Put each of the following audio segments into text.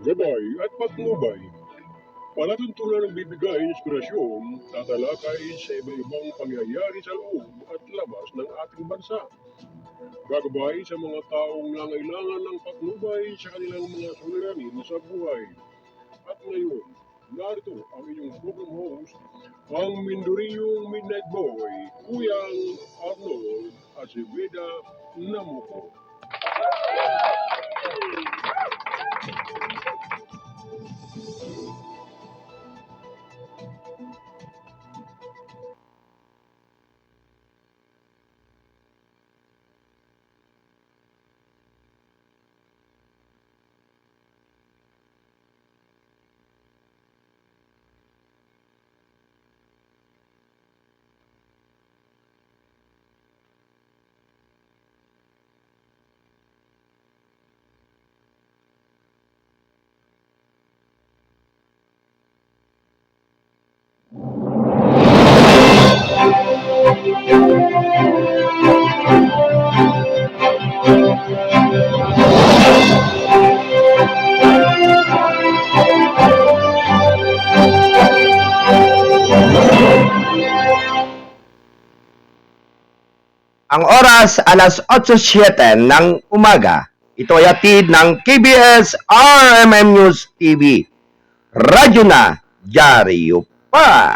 Gabay at patnubay. Palatuntunan ng bibigay inspirasyon, tatalakay sa iba-ibang pangyayari sa loob at labas ng ating bansa. Gagabay sa mga taong nangailangan ng patnubay sa kanilang mga suliranin sa buhay. At ngayon, narito ang inyong program host, ang Mindoriyong Midnight Boy, Kuyang Arnold Acevedo Namuko. Ang oras alas 8:07 ng umaga. Ito ay hatid ng KBS RMN News TV. Radyo na, dyaryo pa!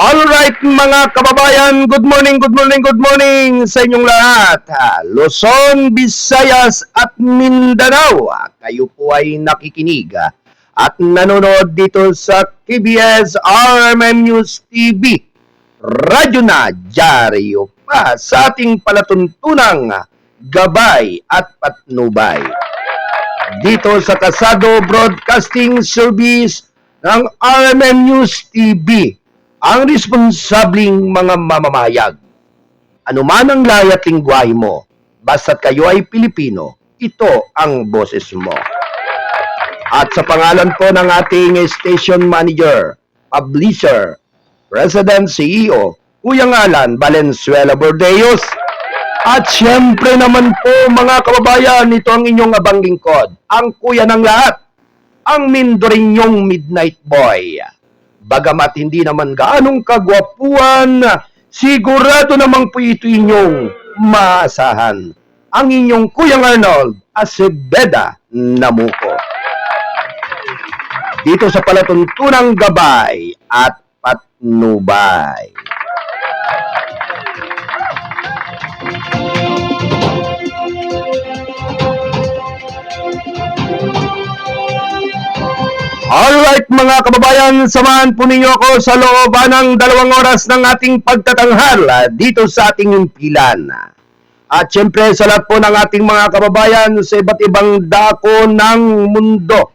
Alright mga kababayan, good morning sa inyong lahat. Luzon, Visayas at Mindanao. Kayo po ay nakikinig at nanonood dito sa KBS RMN News TV. Radyo na, dyaryo pa sa ating palatuntunang gabay at patnubay. Dito sa Kasado Broadcasting Service ng RMN News TV. Ang responsabling mga mamamayag. Ano man ang layat lingwahe mo, basta't kayo ay Pilipino, ito ang boses mo. At sa pangalan po ng ating station manager, publisher, president, CEO, Kuya Alan Valenzuela Bordeos. At syempre naman po mga kababayan, ito ang inyong abang lingkod, ang kuya ng lahat, ang Mindorinyong Midnight Boy. Bagamat hindi naman gaanong kagwapuan, sigurado naman po ito inyong maasahan. Ang inyong Kuyang Arnold Acebeda Namuko. Dito sa palatuntunang gabay at patnubay. Alright mga kababayan, samahan po ninyo ako sa looban ng 2 oras ng ating pagtatanghal dito sa ating impilan. At syempre sa lahat po ng ating mga kababayan sa iba't ibang dako ng mundo,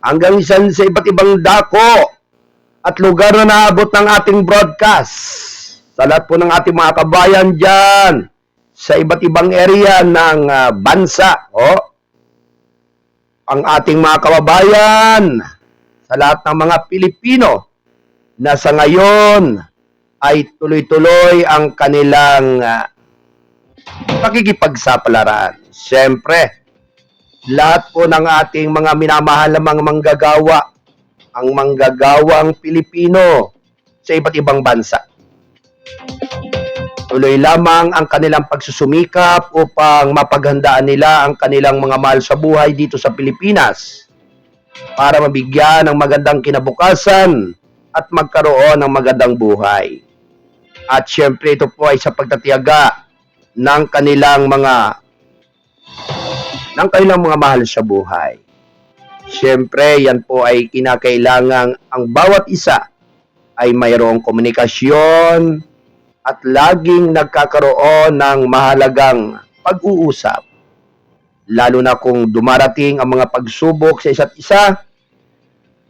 hanggang sa iba't ibang dako at lugar na naabot ng ating broadcast. Sa lahat po ng ating mga kababayan dyan sa iba't ibang area ng bansa, ang ating mga kababayan, sa lahat ng mga Pilipino na sa ngayon ay tuloy-tuloy ang kanilang pakikipagsapalaran. Siyempre, lahat po ng ating mga minamahal na mga manggagawa, ang manggagawang Pilipino sa iba't ibang bansa. Tuloy lamang ang kanilang pagsusumikap upang mapaghandaan nila ang kanilang mga mahal sa buhay dito sa Pilipinas para mabigyan ng magandang kinabukasan at magkaroon ng magandang buhay. At syempre ito po ay sa pagtatiyaga ng kanilang mga mahal sa buhay. Syempre yan po ay kinakailangang ang bawat isa ay mayroong komunikasyon at laging nagkakaroon ng mahalagang pag-uusap. Lalo na kung dumarating ang mga pagsubok sa isa't isa,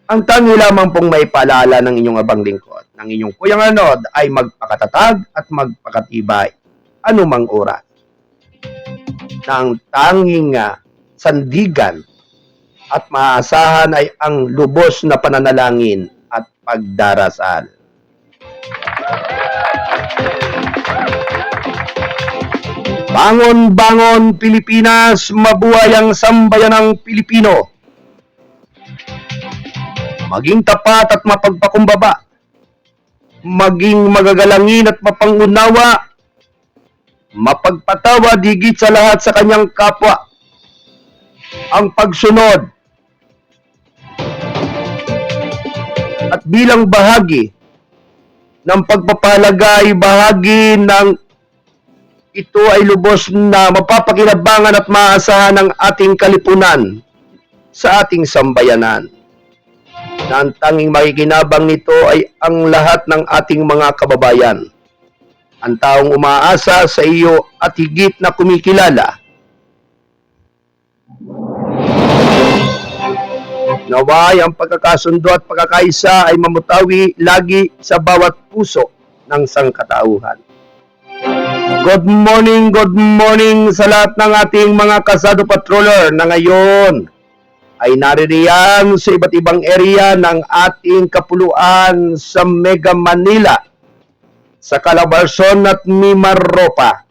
ang tangi lamang pong may paalala ng inyong abang lingkod, ng inyong Kuyang Arnold ay magpakatatag at magpakatibay anumang oras. Na ang tanging sandigan at maaasahan ay ang lubos na pananalangin at pagdarasal. Bangon, bangon Pilipinas, mabuhay ang sambayanang Pilipino. Maging tapat at mapagpakumbaba. Maging magagalangin at mapangunawa. Mapagpatawad higit sa lahat sa kanyang kapwa. Ang pagsunod at bilang bahagi ng pagpapahalaga ay bahagi ng ito ay lubos na mapapakinabangan at maaasahan ng ating kalipunan sa ating sambayanan. Na ang tanging makikinabang nito ay ang lahat ng ating mga kababayan. Ang taong umaasa sa iyo at higit na kumikilala. Naway ang pagkakasundo at pagkakaisa ay mamutawi lagi sa bawat puso ng sangkatauhan. Good morning sa lahat ng ating mga kasado patroller na ngayon ay naririyan sa iba't ibang area ng ating kapuluan sa Mega Manila, sa Calabarzon at Mimaropa.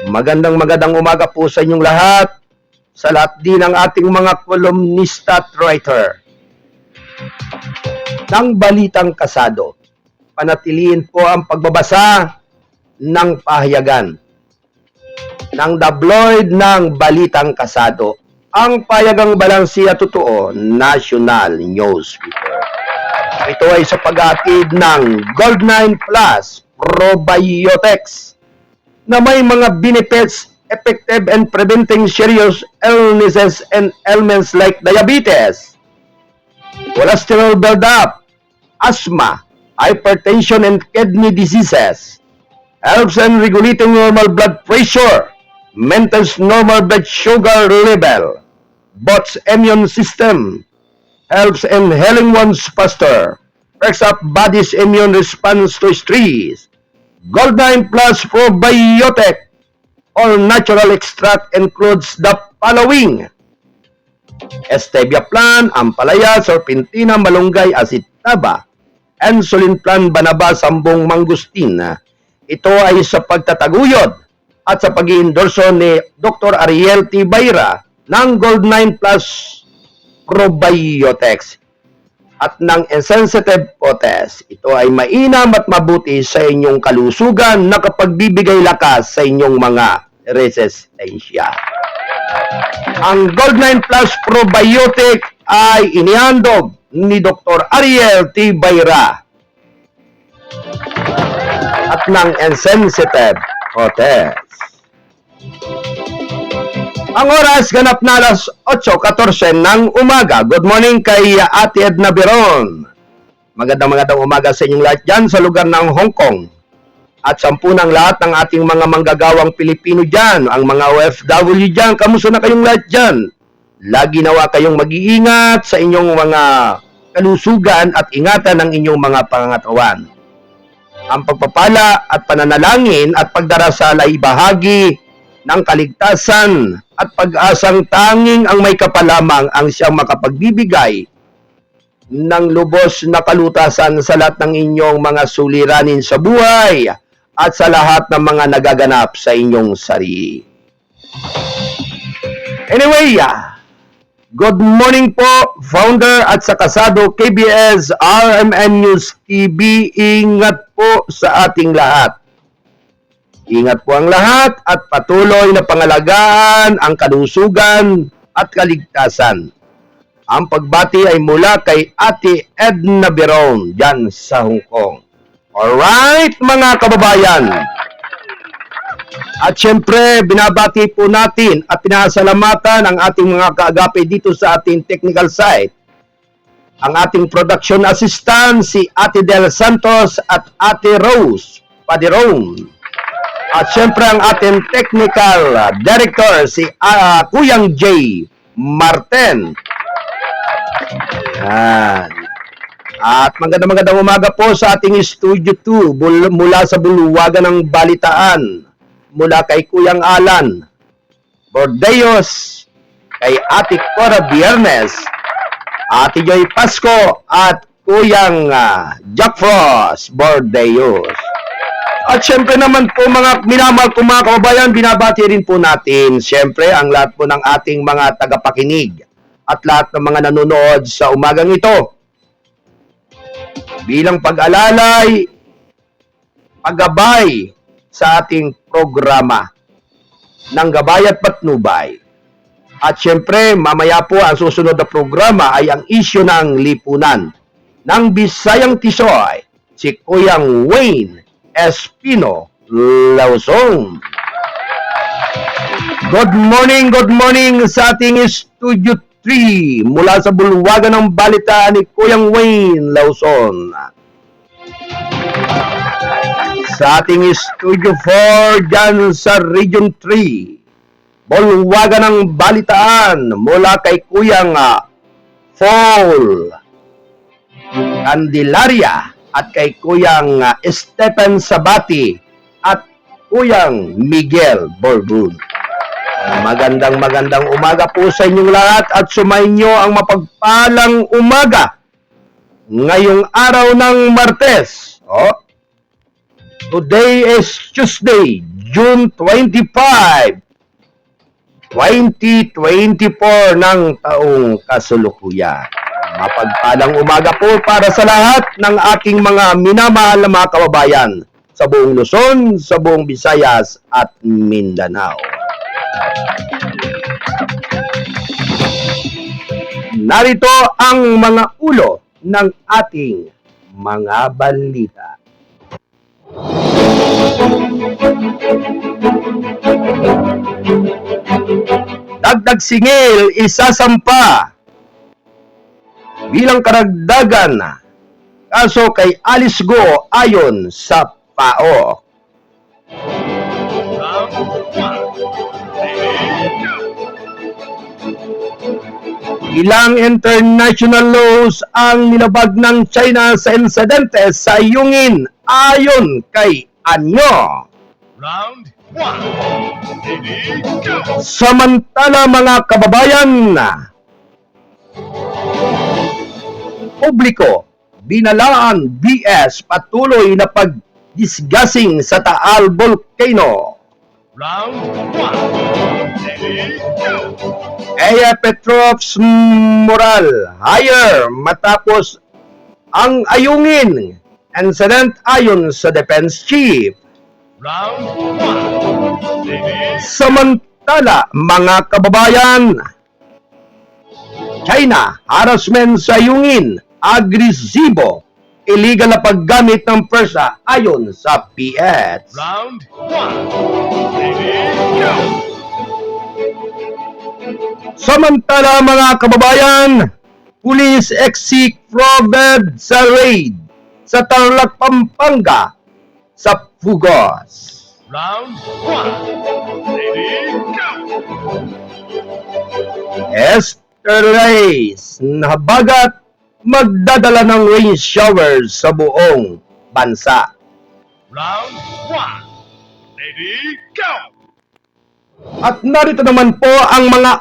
Magandang umaga po sa inyong lahat, sa lahat din ng ating mga kolumnista at writer ng Balitang Kasado. Panatiliin po ang pagbabasa ng pahayagan ng tabloid ng Balitang Kasado, ang payagang balansi at totoo national newspaper. Ito ay sa pag-aatid ng Gold9 Plus Probiotics na may mga benefits effective in preventing serious illnesses and ailments like diabetes, cholesterol buildup, asthma, hypertension and kidney diseases, helps in regulating normal blood pressure, maintains normal blood sugar level, boosts immune system, helps in healing wounds faster, perks up body's immune response to stress. Gold9 Plus Probiotic or natural extract includes the following: stevia plant, ampalaya, serpentina, malunggay, acid taba, Insulin Plan Banaba Sambong Mangustin. Ito ay sa pagtataguyod at sa pag-iendorso ni Dr. Ariel T. Bayra ng Gold9 Plus Probiotics at ng Insensitive Potes. Ito ay mainam at mabuti sa inyong kalusugan na kapagbibigay lakas sa inyong mga resistensya. Ang Gold9 Plus Probiotic ay inihandog ni Dr. Ariel T. Bayra at ng Insensitive Potes. Ang oras ganap na alas 8:14 ng umaga. Good morning kay Ate Edna Biron. Magandang umaga sa inyong lahat dyan sa lugar ng Hong Kong. At sampunang lahat ng ating mga manggagawang Pilipino dyan, ang mga OFW dyan, kamusta na kayong lahat dyan? Lagi nawa kayong mag-iingat sa inyong mga kalusugan at ingatan ng inyong mga pangangatawan. Ang pagpapala at pananalangin at pagdarasal ay bahagi ng kaligtasan at pag-asang tanging ang may kapalamang ang siyang makapagbibigay ng lubos na kalutasan sa lahat ng inyong mga suliranin sa buhay at sa lahat ng mga nagaganap sa inyong sarili. Anyway, good morning po, founder at sa kasado KBS RMN News TV. Ingat po sa ating lahat. Ingat po ang lahat at patuloy na pangalagaan ang kalusugan at kaligtasan. Ang pagbati ay mula kay Ate Edna Biron dyan sa Hong Kong. Alright mga kababayan. At syempre binabati po natin at pinasalamatan ang ating mga kaagapi dito sa ating technical side. Ang ating production assistant si Ate Del Santos at Ate Rose Padirong. At syempre ang ating technical director si Kuyang J. Marten. Yan. At magandang umaga po sa ating Studio 2 mula sa Buluwagan ng Balitaan. Mula kay Kuyang Alan Bordeos, kay Ate Cora Biernes, Ate Joy Pasco at Kuyang Jack Frost Bordeos. At syempre naman po mga minamahal ko mga kababayan, binabati rin po natin syempre ang lahat po ng ating mga tagapakinig at lahat ng mga nanonood sa umagang ito. Bilang pag-alalay, paggabay sa ating programa ng Gabay at Patnubay. At syempre, mamaya po ang susunod na programa ay ang isyu ng lipunan ng Bisayang Tisoy, si Kuyang Wayne Espino Lausong. Good morning sa ating Studio 3 mula sa Bulwagan ng Balitaan ni Kuyang Wayne Lausong. Sa ating Studio 4 dyan sa Region 3, Bulwagan ng Balitaan mula kay Kuyang Paul Candelaria at kay Kuyang Stephen Sabati at Kuyang Miguel Borbun. Magandang umaga po sa inyong lahat at sumainyo ang mapagpalang umaga ngayong araw ng Martes. Today is Tuesday, June 25, 2024 ng taong kasalukuyan. Mapagpalang umaga po para sa lahat ng ating mga minamahal na mga kababayan sa buong Luzon, sa buong Visayas at Mindanao. Narito ang mga ulo ng ating mga balita. Dagdag singil isasampa bilang karagdagan kaso kay Alice Go ayon sa PAO. Ilang international laws ang nilabag ng China sa insidente sa Yungin ayon kay Anyo. Round 1. Samantala mga kababayan, publiko, Binalaan BS patuloy na pagdisgasing sa Taal Volcano. Round 1. Ready, go! Ea Petrov's moral higher matapos ang ayungin incident ayon sa Defense Chief. Round 1. Ready, Samantala, mga kababayan, China, harassment sa ayungin, agresibo, illegal na paggamit ng persa ayon sa PS. Round 1. Ready, go! Samantala, mga kababayan, pulis exec provided sa raid sa Tarlac, Pampanga sa Fugos. Round 1. Ready, go! Esterlays na habagat magdadala ng rain showers sa buong bansa. Round 1. Ready, go! At narito naman po ang mga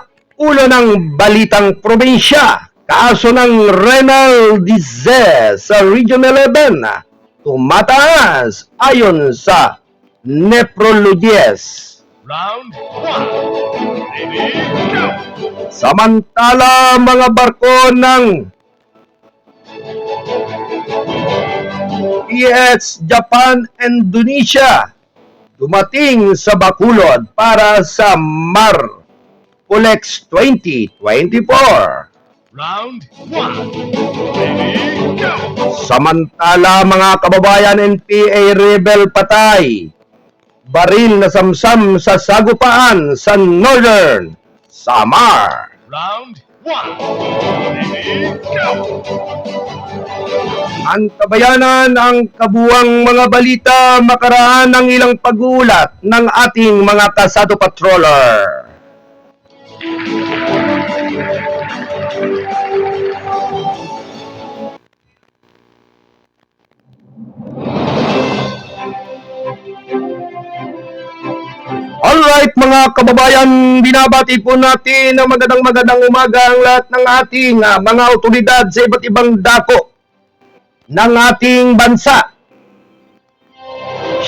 ulo ng balitang probinsya. Kaso ng renal disease sa Region 11 tumataas ayon sa nephrologist. Round 1. Ready, go! Samantala, mga barko ng PH Japan, Indonesia dumating sa Bacolod para sa Marcolex 2024. Round 1. Ready, go! Samantala, mga kababayan, NPA rebel patay. Baril na samsam sa sagupaan sa Northern Samar. Round 1. Ready, go! Antabayanan ang kabuwang mga balita makaraan ng ilang pagulat ng ating mga kasado patroller. Alright mga kababayan, binabati po natin ng magandang umaga ang lahat ng ating mga otoridad sa iba't ibang dako ng ating bansa.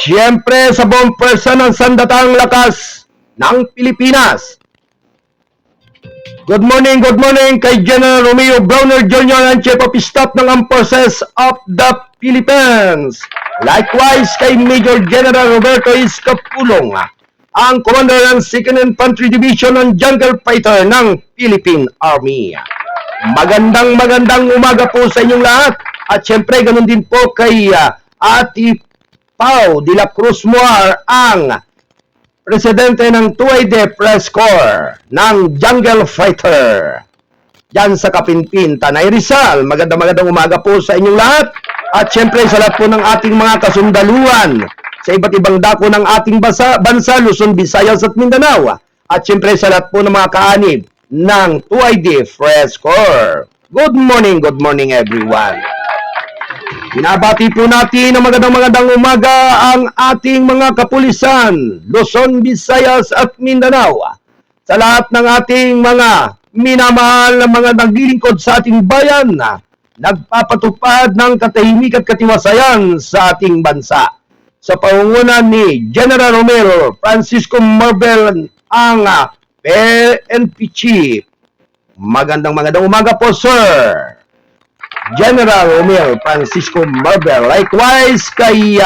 Siyempre sa buong pwersa ng sandatang lakas ng Pilipinas. Good morning kay General Romeo Browner Jr. ang Chief of Staff ng Armed Forces of the Philippines. Likewise kay Major General Roberto Iscapulong, ang Commander ng 2nd Infantry Division ng Jungle Fighter ng Philippine Army. Magandang umaga po sa inyong lahat. At syempre, ganun din po kay Ati Pao de la Cruz Moar, ang presidente ng 2ID Press Corps ng Jungle Fighter. Yan sa Kapinpin, Tanay Rizal. Magandang umaga po sa inyong lahat. At syempre, sa lahat po ng ating mga kasundaluhan sa iba't ibang dako ng ating bansa, Luzon, Visayas at Mindanao. At syempre sa lahat po ng mga kaanib ng 2ID Press Corps. Good morning everyone. Binabati po natin ng magandang umaga ang ating mga kapulisan, Luzon, Visayas at Mindanao. Sa lahat ng ating mga minamahal na mga naglilingkod sa ating bayan na nagpapatupad ng katahimik at katiwasayan sa ating bansa. Sa pangunguna ni General Romero Francisco Marbel, ang PNP Chief. Magandang umaga po, Sir General Romero Francisco Marbel. Likewise kay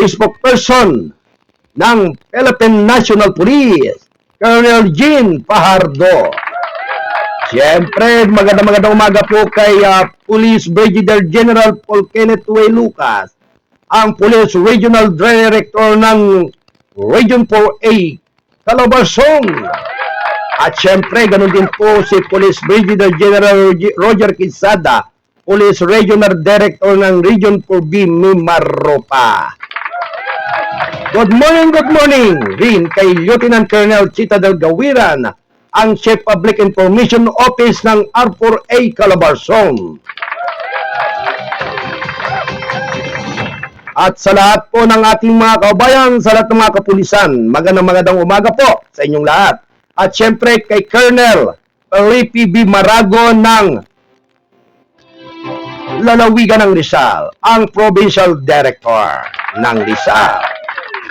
spokesperson ng Philippine National Police, Colonel Jean Fajardo. Siyempre, magandang umaga po kay Police Brigadier General Paul Kenneth Way Lucas, ang Police Regional Director ng Region 4A, Calabarzon. At syempre, ganun din po si Police Brigadier General Roger Quezada, Police Regional Director ng Region 4B, Mimaropa. Good morning rin kay Lieutenant Colonel Chita Del Gawiran, ang Chief Public Information Office ng R4A, Calabarzon. At sa lahat po ng ating mga kabayan, sa lahat ng mga kapulisan, magandang umaga po sa inyong lahat. At syempre kay Colonel Felipe B. Marago ng lalawigan ng Rizal, ang Provincial Director ng Rizal,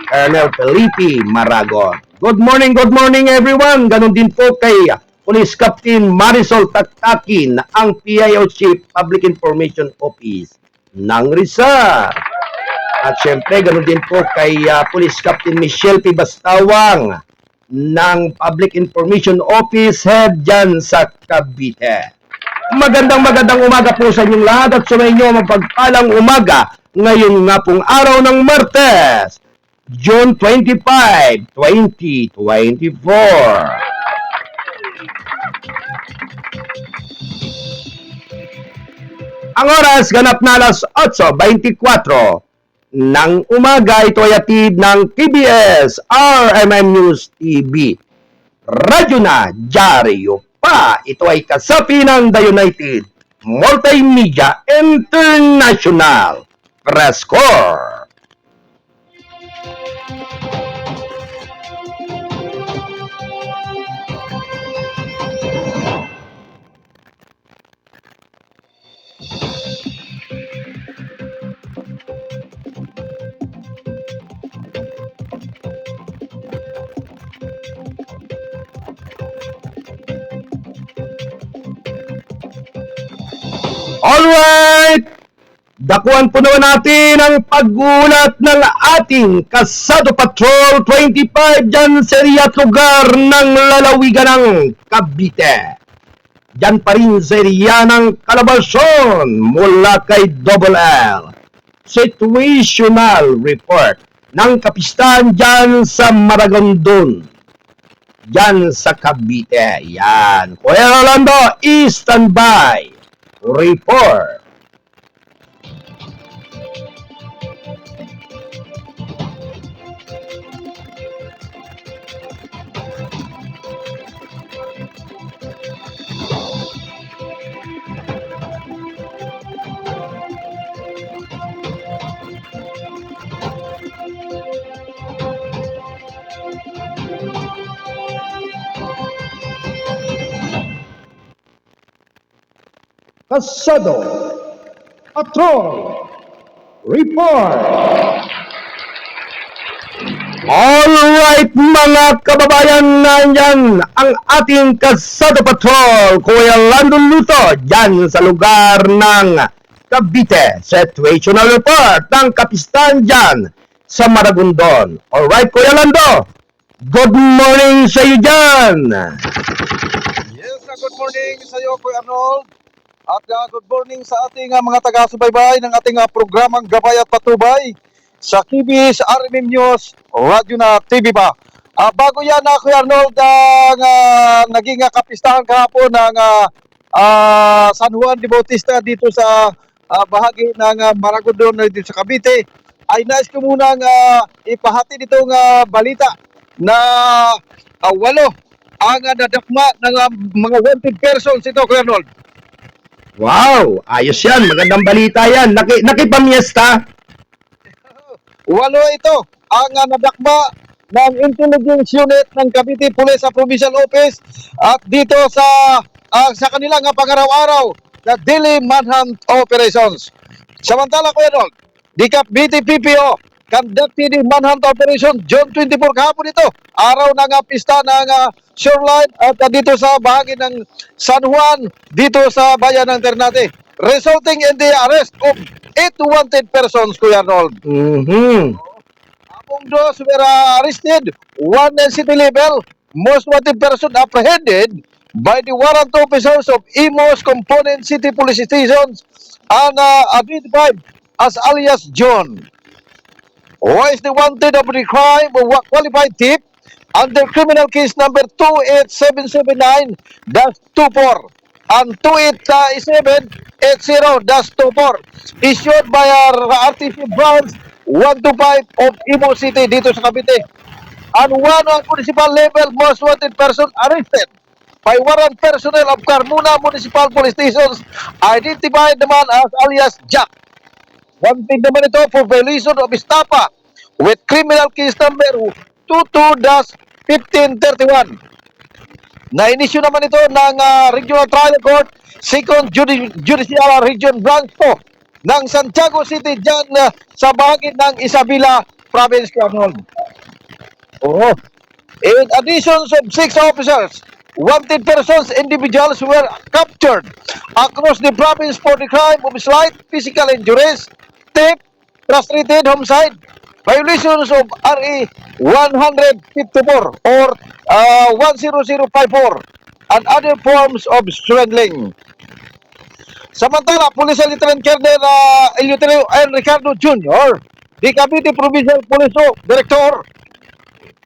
Colonel Felipe Maragon. Good morning everyone. Ganon din po kay Police Captain Marisol Taktakin, ang PIO Chief Public Information Office ng Rizal. At syempre, ganon din po kay Police Captain Michelle P. Bastawang ng Public Information Office Head dyan sa Cavite. Magandang umaga po sa inyong lahat at sumayin nyo mapagpalang umaga ngayon nga pong araw ng Martes, June 25, 2024. Ang oras ganap na alas 8:24 ng umaga. Ito ay atid ng KBS RMN News TV. Radyo na, dyaryo pa. Ito ay kasapi ng The United Multimedia International Press Corps. Alright! Dakuan po naman natin ang pag-ulat ng ating Kasado Patrol 25 dyan sa area at lugar ng lalawigan ng Cavite. Dyan pa rin sa area ng Calabarzon mula kay Double L. Situational report ng kapistahan dyan sa Maragondon. Dyan sa Cavite. Yan. Kuya Rolando, standby. Report. Kasado Patrol Report. Alright mga kababayan, nandyan ang ating Kasado Patrol, Kuya Landon Luto, dyan sa lugar ng Cavite. Situational report ng kapistahan dyan sa Maragondon. Alright Kuya Lando, good morning sa iyo dyan. Yes, good morning sa iyo Kuya Arnold. At good morning sa ating mga taga-subaybay ng ating programang Gabay at Patubay sa KBS RMN News, Radyo na TV pa. Bago yan Kuya Arnold, naging kapistahan kahapon ng San Juan de Bautista dito sa bahagi ng Maragondon dito sa Cavite, ay nais ko munang ipahati ditong balita na 8 ang nadakma ng mga wanted persons ito Kuya Arnold. Wow, ayos yan. Magandang balita yan. Nakipamiesta? 8 ito ang nadakma ng Intelligence Unit ng Cavite Police Provincial Office at dito sa kanilang pangaraw-araw na daily manhunt operations. Samantala Kuya Arnold, the Cavite PPO conducted the manhunt operation June 24 kahapon ito, araw ng pista ng shoreline at dito sa bahagi ng San Juan, dito sa bayan ng Ternate, resulting in the arrest of 8 wanted persons, Kuya Arnold. Among those were arrested, 1 city level, most wanted person apprehended by the warrant officers of Imos Component City Police Stations and identified as alias John, who is the wanted of the crime of qualified thief under criminal case number 28779-24 and 28780-24 issued by RTC branch 125 of Imo City dito sa Cavite. And 1 municipal level most wanted person arrested by warrant personnel of Carmona Municipal Police Stations, identified naman as alias Jack. Wanted naman ito for violation of estafa with criminal case number 22-1531. Na-inisyu naman ito ng Regional Trial Court 2nd Judicial Region Branch 2 ng Santiago City dyan sa bahagi ng Isabela Province, Kuya Arnold. Oo. In addition of 6 officers, wanted persons, individuals were captured across the province for the crime of slight physical injuries, theft, frustrated homicide, violations of RE 154 or 10054, and other forms of strangling. Samantala, Police Lieutenant Colonel Eleuterio N. Ricardo Jr., the Cavite Provincial Police Director,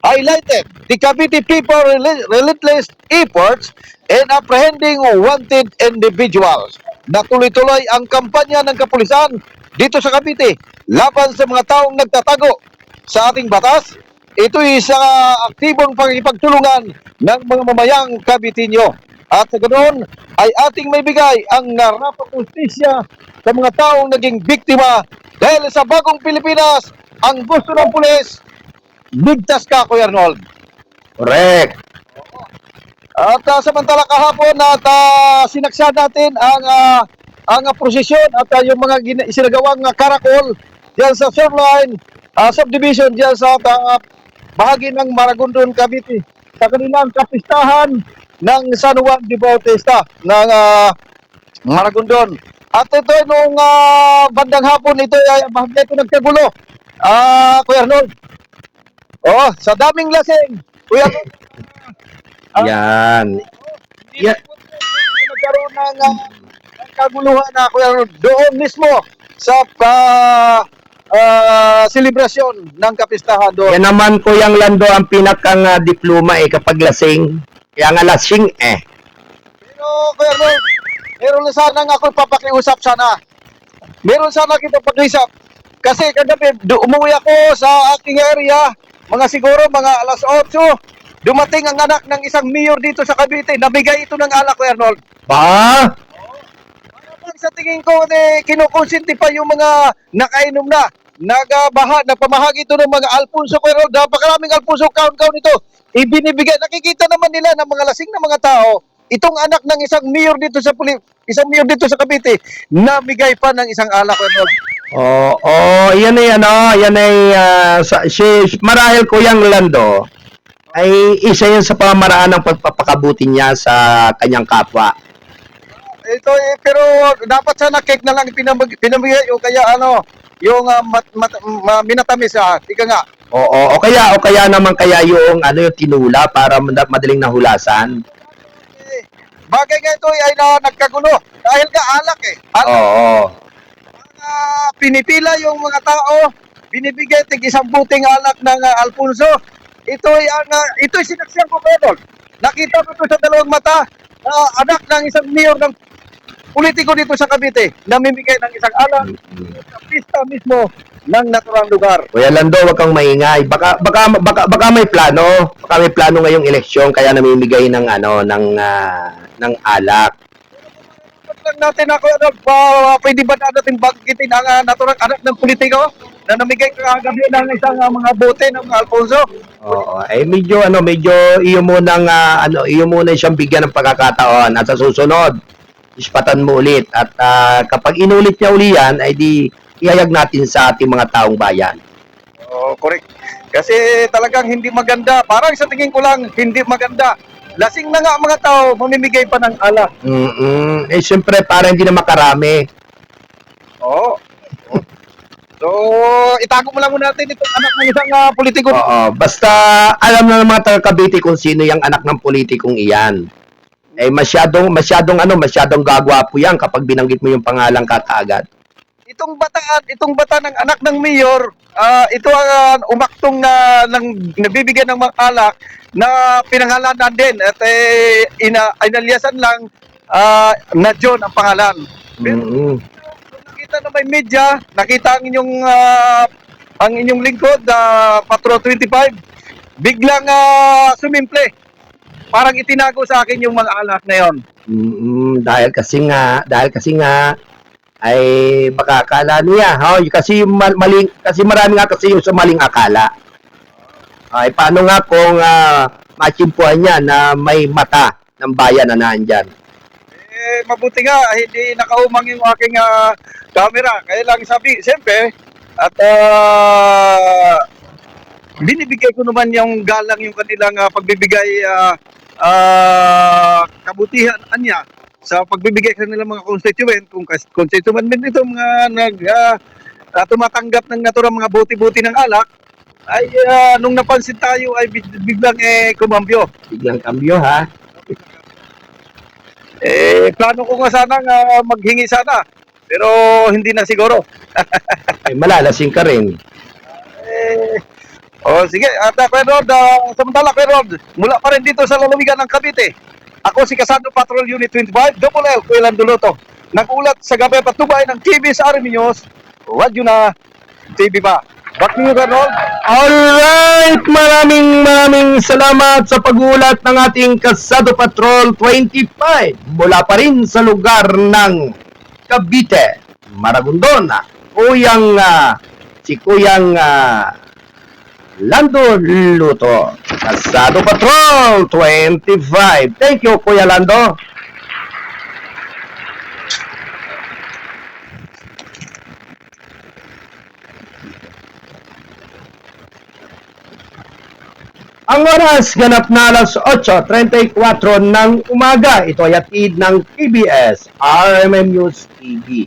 highlighted the Cavite people relentless efforts in apprehending wanted individuals. Natuloy-tuloy ang kampanya ng kapulisan dito sa Cavite laban sa mga taong nagtatago sa ating batas. Ito ay sa aktibong pagkipagtulungan ng mga mamayang Caviteño. At sa ganoon ay ating may bigay ang narapang justisya sa mga taong naging biktima dahil sa bagong Pilipinas, ang gusto ng pulis, ligtas ka, Kuya Arnold. Correct. At samantala kahapon at sinaksan natin ang prosesyon at yung mga isinagawang karakol diyan sa Shoreline subdivision diyan sa bahagi ng Maragondon, Cavite sa kanilang kapistahan ng San Juan de Bautista ng Maragondon. At ito nung bandang hapon ito ay bahagi ito nagkagulo. Kuya Arnold. Oh, sa daming lasing. Kuya Arnold. Yan. Yeah. Nagkaroon ng kaguluhan na Kuya Arnold doon mismo sa selebrasyon ng kapistahan doon. Yan naman Kuyang Lando ang pinakang diploma kapag lasing. Kaya nga lasing Pero Kuya Arnold, meron na sana nga ako papakiusap sana. Meron sana kita pag-usap. Kasi kagabi, umuwi ako sa aking area, siguro mga alas 8, dumating ang anak ng isang mayor dito sa Cavite, nabigay ito ng alak, Kuya Arnold. ba? Parang sa tingin ko, kinukonsinti pa yung mga nakainom na. Nagpamahagi ito ng mga Alfonso, Kuya Arnold. Napakaraming Alfonso count ito. Ibinibigay, nakikita naman nila ng mga lasing na mga tao, itong anak ng isang mayor dito sa Cavite, nabigay pa ng isang alak, Kuya Arnold. Yan ay marahil Kuyang Lando ay isa yan sa pamamaraan ng pagpapakabuti niya sa kanyang kapwa. Ito pero dapat sana cake na lang pinamigay o kaya yung minatamis ika nga. O kaya naman yung yung tinula para madaling nahulasan. Bagay nga ito ay nagkagulo dahil ka alak Oo. Pinipila yung mga tao, binibigay tig isang buting alak ng Alfonso. Ito'y sinaksyan ko, Pedro. Nakita ko ito sa dalawang mata, anak ng isang mayor ng politiko dito sa Cavite, namimigay ng isang alak sa pista mismo ng naturang lugar. Kuya Lando, wag kang maingay. Baka may plano. Baka may plano ngayong eleksyon kaya namimigay ng ng alak. Lang natin pwede ba natin banggitin ang naturang anak ng politiko na namigay kagabi ng isang mga bote ng mga Alfonso? Oo, medyo iyo muna siyang bigyan ng pagkakataon at sa susunod ispatan mo ulit at kapag inulit niya uli yan ay di ihayag natin sa ating mga taong bayan. Correct. Kasi talagang hindi maganda. Parang sa tingin ko lang hindi maganda. Lasing na nga ang mga tao, mamimigay pa ng alak. Siyempre, para hindi na makarami. Oo. So, itago mo lang muna natin itong anak ng isang politiko. Oo, basta alam na ng mga taga Cavite kung sino yung anak ng politikong iyan. Masyadong gagwapo yan kapag binanggit mo yung pangalang kakaagad. Itong bata ng anak ng mayor, ito ang umaktong nabibigyan ng mga alak na pinangalanan din at inalyasan lang na John ang pangalan. Pero nakita na may media, nakita ang inyong lingkod, Patro 25, biglang sumimple. Parang itinago sa akin yung mga alak na yon. Dahil kasi nga ay baka akala niya, kasi marami nga kasi yung sa maling akala. Ay paano nga kung machimpuhan niya na may mata ng bayan na nandyan? mabuti nga, hindi nakaumang yung aking camera. Kaya lang sabi, siyempre, at binibigay ko naman yung galang yung kanilang pagbibigay kabutihan niya sa pagbibigay sa kanilang mga constituent. Kung constituent din ito mga tumatanggap ng naturang mga buti-buti ng alak, ay nung napansin tayo ay biglang kumambyo. Biglang kambyo, ha? Plano ko nga sana maghingi sana, pero hindi na siguro. Ay, malalasing ka rin. Sige, at Kuya Rod, samantala Kuya Rod, mula pa rin dito sa lalawigan ng Cavite. Ako si Kasando Patrol Unit 25, Double L, Kuya Landuloto. Nag-ulat sa Gabay Patubay ng TVS Army News, radyo na, TV ba? Back to you, Kuya Rod. Alright, maraming salamat sa pag-ulat ng ating Kasado Patrol 25 mula pa rin sa lugar ng Cavite, Maragondon. Si Kuyang Lando Luto, Kasado Patrol 25. Thank you, Kuya Lando. Ang oras ganap na alas 8:34 ng umaga. Ito ay hatid ng PBS RMN News TV.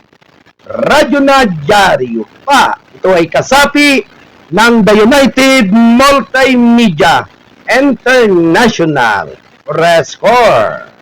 Radyo na dyaryo pa. Ito ay kasapi ng The United Multimedia International Press Corps.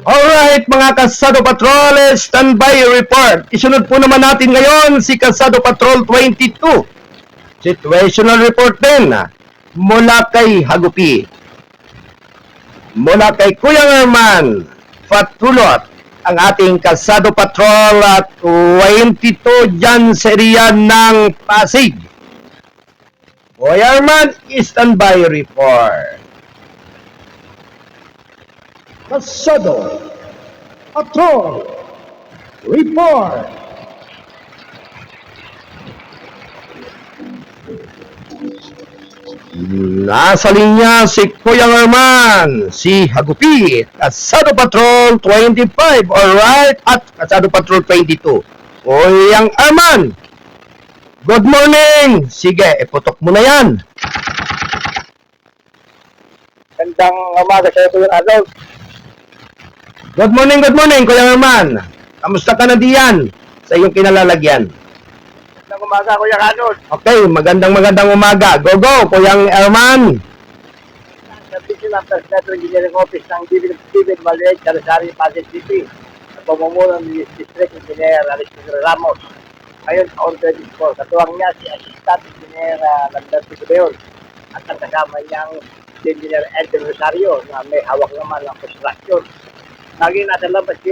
Alright mga Kasado Patrol, standby report. Isunod po naman natin ngayon si Kasado Patrol 22. Situational report din mula kay Hagupi. Mula kay Kuya Herman Fatulot, ang ating Kasado Patrol at 22 dyan sa area ng Pasig. Kuya Herman, standby report. Kasado Patrol Report. Nasa linya si Kuya Herman, si Hagupi, Kasado Patrol 25, alright, at Kasado Patrol 22. Kuyang Herman, good morning. Sige, iputok mo na yan. Gandang umaga sa Kuya Arnold. Good morning, Kuya Herman. Kamusta ka na diyan sa iyong kinalalagyan? Gandang umaga, Kuya Arnold. Okay, magandang umaga. Go, Kuya Herman. Service ng First Metro Engineering Office ng David Maliit, Calasari, Pasig City. Sa pamumuno ni District Engineer Alexander Ramos. Ngayon, on 24. Katuwang niya si Assistant Engineer Landarti Cudeon. At ang kasama niyang si Engineer Edel Rosario na may hawak naman ng construction. Lagi nasa labas si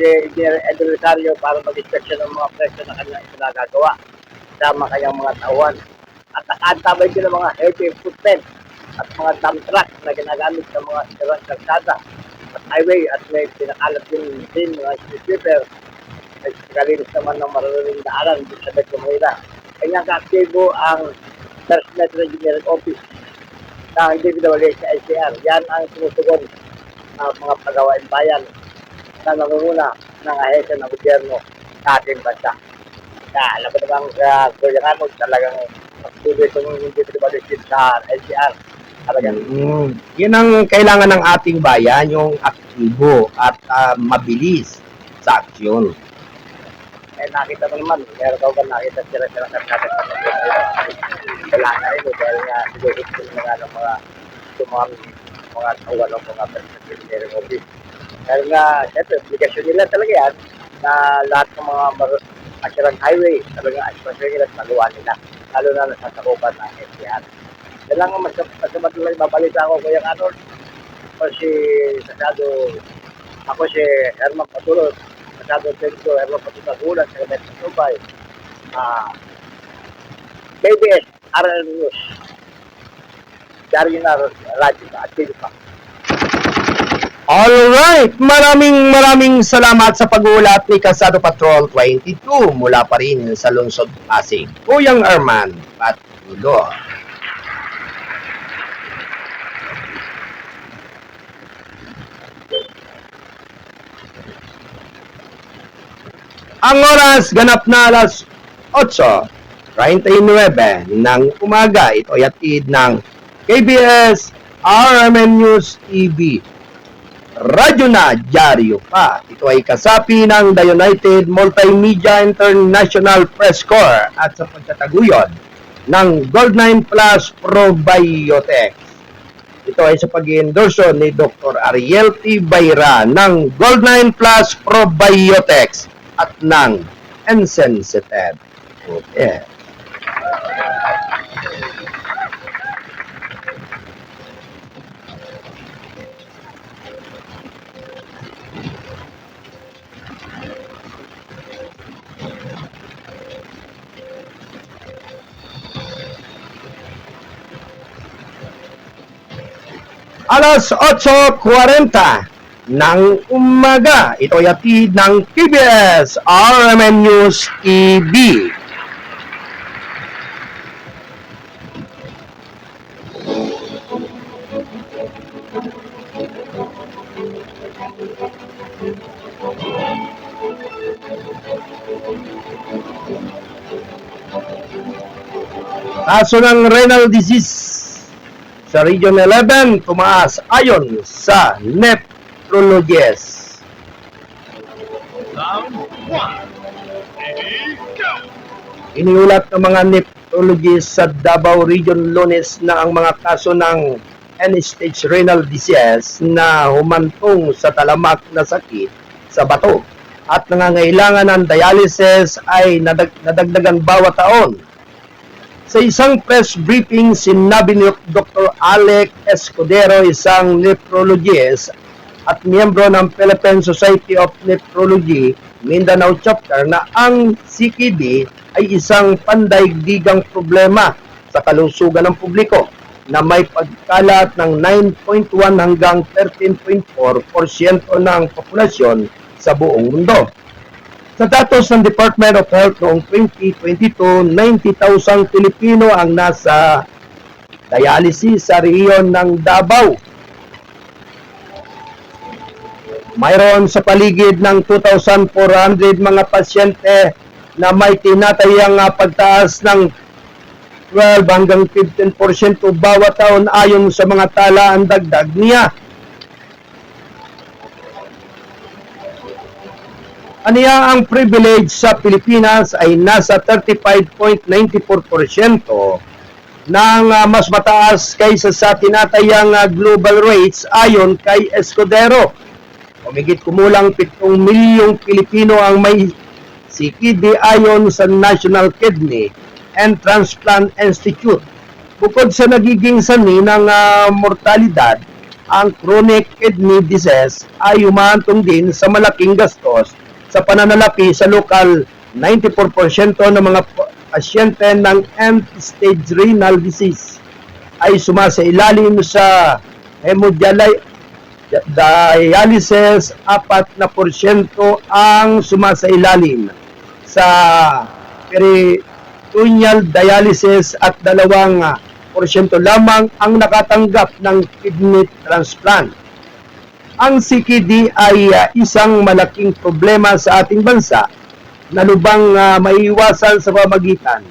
Engineer Edel Rosario para mag-inspection ng mga presyo na kanyang isinagagawa. Kasama kanyang mga tauhan. At nakaantabay din ng mga heavy equipment at mga dump truck na ginagamit sa mga sirang kalsada at highway at may pinakalat din mga sweeper at kalinis naman ng mararaming daanan sa Metro Manila. Kanyang kaaktibo ang First Metro Engineering Office ng DPWH sa ICR. Yan ang sumusugon ng mga pagawain bayan na nangunguna ng ahensya ng gobyerno sa ating bansa. Alam mo naman sa Kuya Arnold, talagang pagtuloy itong DPWH sa ICR. Talagang Yan ang kailangan ng ating bayan, yung aktibo at mabilis sa aksyon. nakita mo naman, meron ka ba nakita sila karkada sa wala na rin dahil nga siguro sila nga ng mga tumami, mga tawa ng mga engineering office Dahil nga, siyempre, obligasyon nila talaga yan na lahat ng mga assurance highway, talaga expressway nila, maluwa nila. Lalo na nasasakupan ng SDR. Yan lang ang madalang babalita ko, Kuya Arnold. Ako si Herman Patulog, Pasado Tenso, Herman Patulog Ulan, sa Metro Subay. KBS, RL News, Darina Radio at TV pa. Alright, maraming salamat sa pag-uulat ni Kasado Patrol 22 mula pa rin sa Lungsod Pasig. Kuyang Arman Patulog. Ang oras ganap na alas 8:39 ng umaga. Ito ay hatid ng KBS RMN News TV. Radyo na, dyaryo pa. Ito ay kasapi ng The United Multimedia International Press Corps at sa pagtataguyod ng Gold9 Plus Probiotics. Ito ay sa pag-endorso ni Dr. Ariel T. Bayra ng Gold9 Plus Probiotics at ng Insensitive. Okay. Alas 8:40 ng umaga. Ito ay hatid ng KBS RMN News TV. Kaso ng renal disease sa Region 11 tumaas ayon sa nephrologist. Round 1. Ready, go! Iniulat ng mga nephrologist sa Davao Region Lunes na ang mga kaso ng end-stage renal disease na humantong sa talamak na sakit sa bato at nangangailangan ng dialysis ay nadagdagan bawat taon. Sa isang press briefing, sinabi ni Dr. Alec Escudero, isang nephrologist at miyembro ng Philippine Society of Nephrology Mindanao Chapter, na ang CKD ay isang pandaigdigang problema sa kalusugan ng publiko na may pagkalat ng 9.1 hanggang 13.4% ng populasyon sa buong mundo. Sa datos ng Department of Health noong 2022, 90,000 Pilipino ang nasa dialysis sa rehiyon ng Davao. Mayroon sa paligid ng 2,400 mga pasyente na may tinatayang pagtaas ng 12 hanggang 15% bawat taon ayon sa mga talaan dagdag niya. Aniya ang privilege sa Pilipinas ay nasa 35.94% ng mas mataas kaysa sa tinatayang global rates ayon kay Escudero. Humigit kumulang 7 milyong Pilipino ang may CKD ayon sa National Kidney and Transplant Institute. Bukod sa nagiging sanhi ng mortalidad, ang chronic kidney disease ay humahantong din sa malaking gastos sa pananalapi sa lokal. 94% ng mga pasyente ng end-stage renal disease ay sumasailalim sa hemodialysis, 4% ang sumasailalim sa peritoneal dialysis at 2% lamang ang nakatanggap ng kidney transplant. Ang CKD ay isang malaking problema sa ating bansa na lubang maiiwasan sa pamamagitan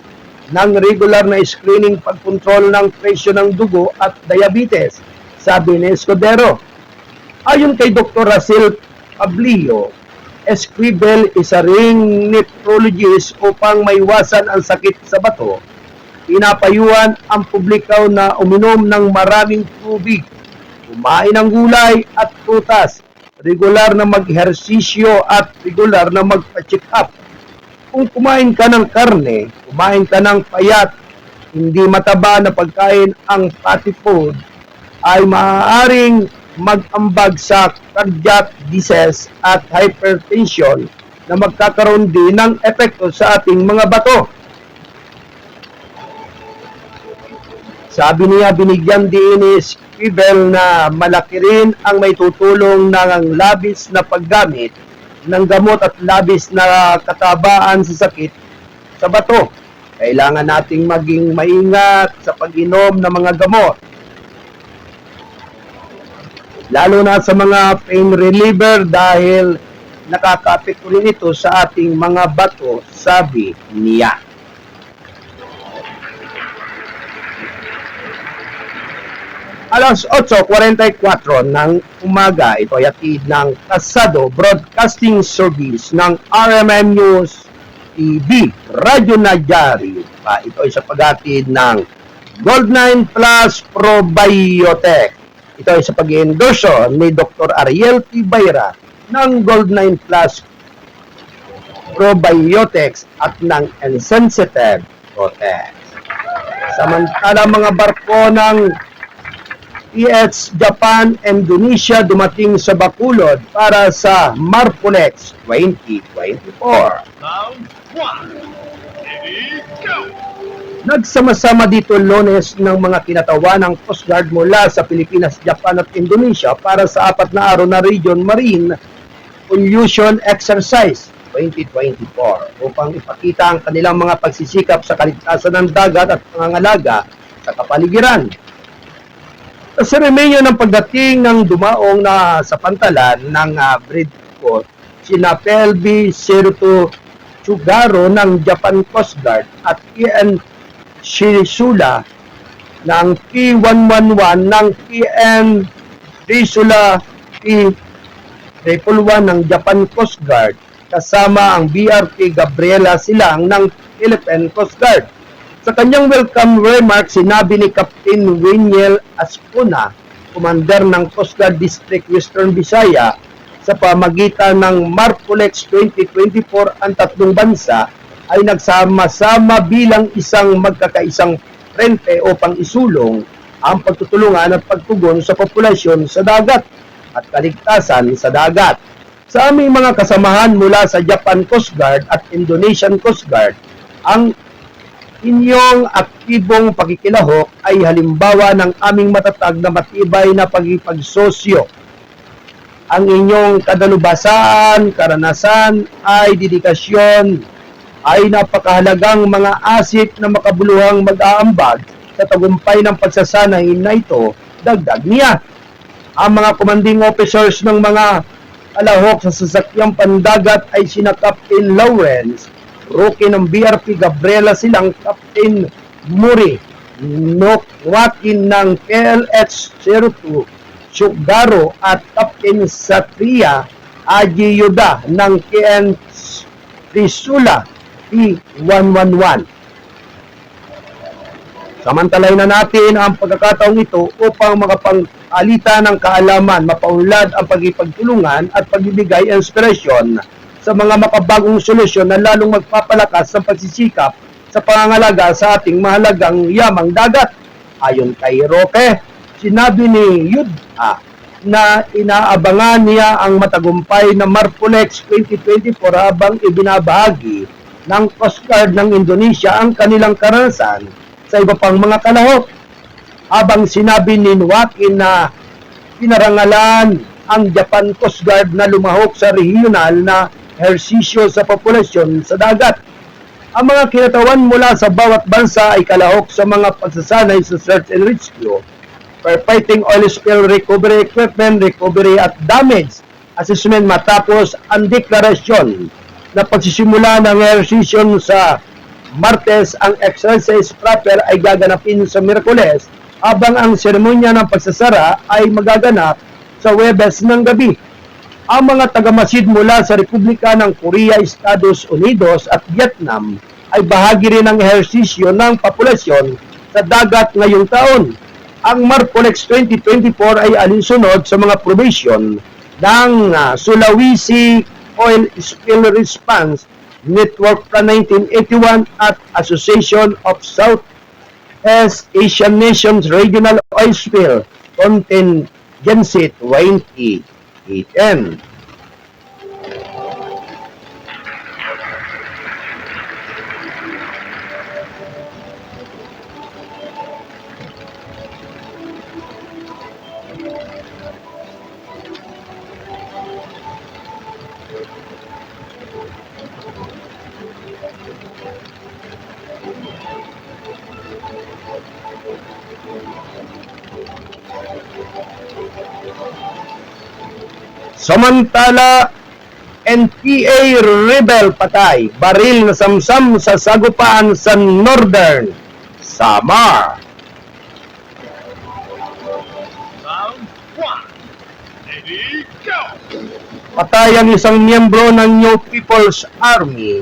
ng regular na screening, pagkontrol ng presyo ng dugo at diabetes, sabi ni Escudero. Ayon kay Dr. Russell Pablio, Esquivel, isa ring nephrologist, upang maiwasan ang sakit sa bato, pinapayuhan ang publiko na uminom ng maraming tubig, kumain ng gulay at prutas, regular na mag-ehersisyo at regular na magpa-check up. Kung kumain ka ng karne, kumain ka ng payat, hindi mataba na pagkain ang fatty food, ay maaaring mag-ambag sa cardiac disease at hypertension na magkakaroon din ng epekto sa ating mga bato. Sabi niya, binigyan din ni Scribble na malaki rin ang may tutulong ng labis na paggamit ng gamot at labis na katabaan sa sakit sa bato. Kailangan nating maging maingat sa pag-inom ng mga gamot. Lalo na sa mga pain reliever dahil nakaka-apekto rin ito sa ating mga bato, sabi niya. Alas 8:44 ng umaga, ito ay hatid ng Kasado Broadcasting Service ng RMN News TV, Radyo Nagyari. Ito ay sa paghatid ng Gold9 Plus Probiotic. Ito ay sa pag-endorso ni Dr. Ariel T. Bayra ng Gold9 Plus Probiotics at ng Insensitive Protex. Samantala mga barko ng PH Japan, Indonesia dumating sa Bacolod para sa Marpolex 2024. Round 1. Ready, go! Nagsama-sama dito Lunes ng mga kinatawan ng Coast Guard mula sa Pilipinas, Japan at Indonesia para sa 4 na araw na Region Marine Pollution Exercise 2024 upang ipakita ang kanilang mga pagsisikap sa kaligtasan ng dagat at pangangalaga sa kapaligiran. Sa seremonya ng pagdating ng dumaong na sa pantalan ng Bridco, sina PLB Seruto Chugaro ng Japan Coast Guard at PN Shirisula ng P111 ng PN Risula P111 ng Japan Coast Guard kasama ang BRP Gabriela Silang ng Philippine Coast Guard. Sa kanyang welcome remarks, sinabi ni Captain Winiel Aspuna, Commander ng Coast Guard District Western Visaya, sa pamagitan ng Marpolex 2024 ang tatlong bansa ay nagsama-sama bilang isang magkakaisang frente upang isulong ang pagtutulungan at pagtugon sa populasyon sa dagat at kaligtasan sa dagat. Sa aming mga kasamahan mula sa Japan Coast Guard at Indonesian Coast Guard, ang inyong aktibong pakikilahok ay halimbawa ng aming matatag na matibay na pagipagsosyo. Ang inyong kadalubhasaan, karanasan ay dedikasyon ay napakahalagang mga asset na makabuluhang mag-aambag sa tagumpay ng pagsasanay na ito, dagdag niya. Ang mga commanding officers ng mga kalahok sa sasakyang pandagat ay sina Captain Lawrence Rookie ng BRP Gabriela Silang, Captain Muri Nokwakin ng PLH-02 Chugaro at Captain Satria Aji Yuda ng KN Trisula P111. Samantalay na natin ang pagkakataong ito upang makapag-alita ng kaalaman, mapaunlad ang pagipagtulungan at pagbibigay inspirasyon sa mga makabagong solusyon na lalong magpapalakas ng pagsisikap sa pangangalaga sa ating mahalagang yamang dagat. Ayon kay Roque, sinabi ni Yudha na inaabangan niya ang matagumpay na Marpolex 2024 habang ibinabahagi ng Coast Guard ng Indonesia ang kanilang karanasan sa iba pang mga kalahok. Habang sinabi ni Joaquin na pinarangalan ang Japan Coast Guard na lumahok sa regional na ehersisyo sa populasyon sa dagat. Ang mga kinatawan mula sa bawat bansa ay kalahok sa mga pagsasanay sa search and rescue, firefighting, oil spill recovery equipment, recovery at damage assessment matapos ang deklarasyon na pagsisimula ng ehersisyo sa Martes. Ang exercise proper ay gaganapin sa Miyerkules habang ang seremonya ng pagsasara ay magaganap sa Huwebes ng gabi. Ang mga tagamasid mula sa Republika ng Korea, Estados Unidos at Vietnam ay bahagi rin ng ehersisyo ng populasyon sa dagat ngayong taon. Ang Marpolex 2024 ay alinsunod sa mga provision ng Sulawesi Oil Spill Response Network from 1981 at Association of Southeast Asian Nations Regional Oil Spill Contingency 2018. Samantala, NPA rebel patay, baril na samsam sa sagupaan sa Northern Samar. Round 1. Ready, go! Patay ang isang miyembro ng New People's Army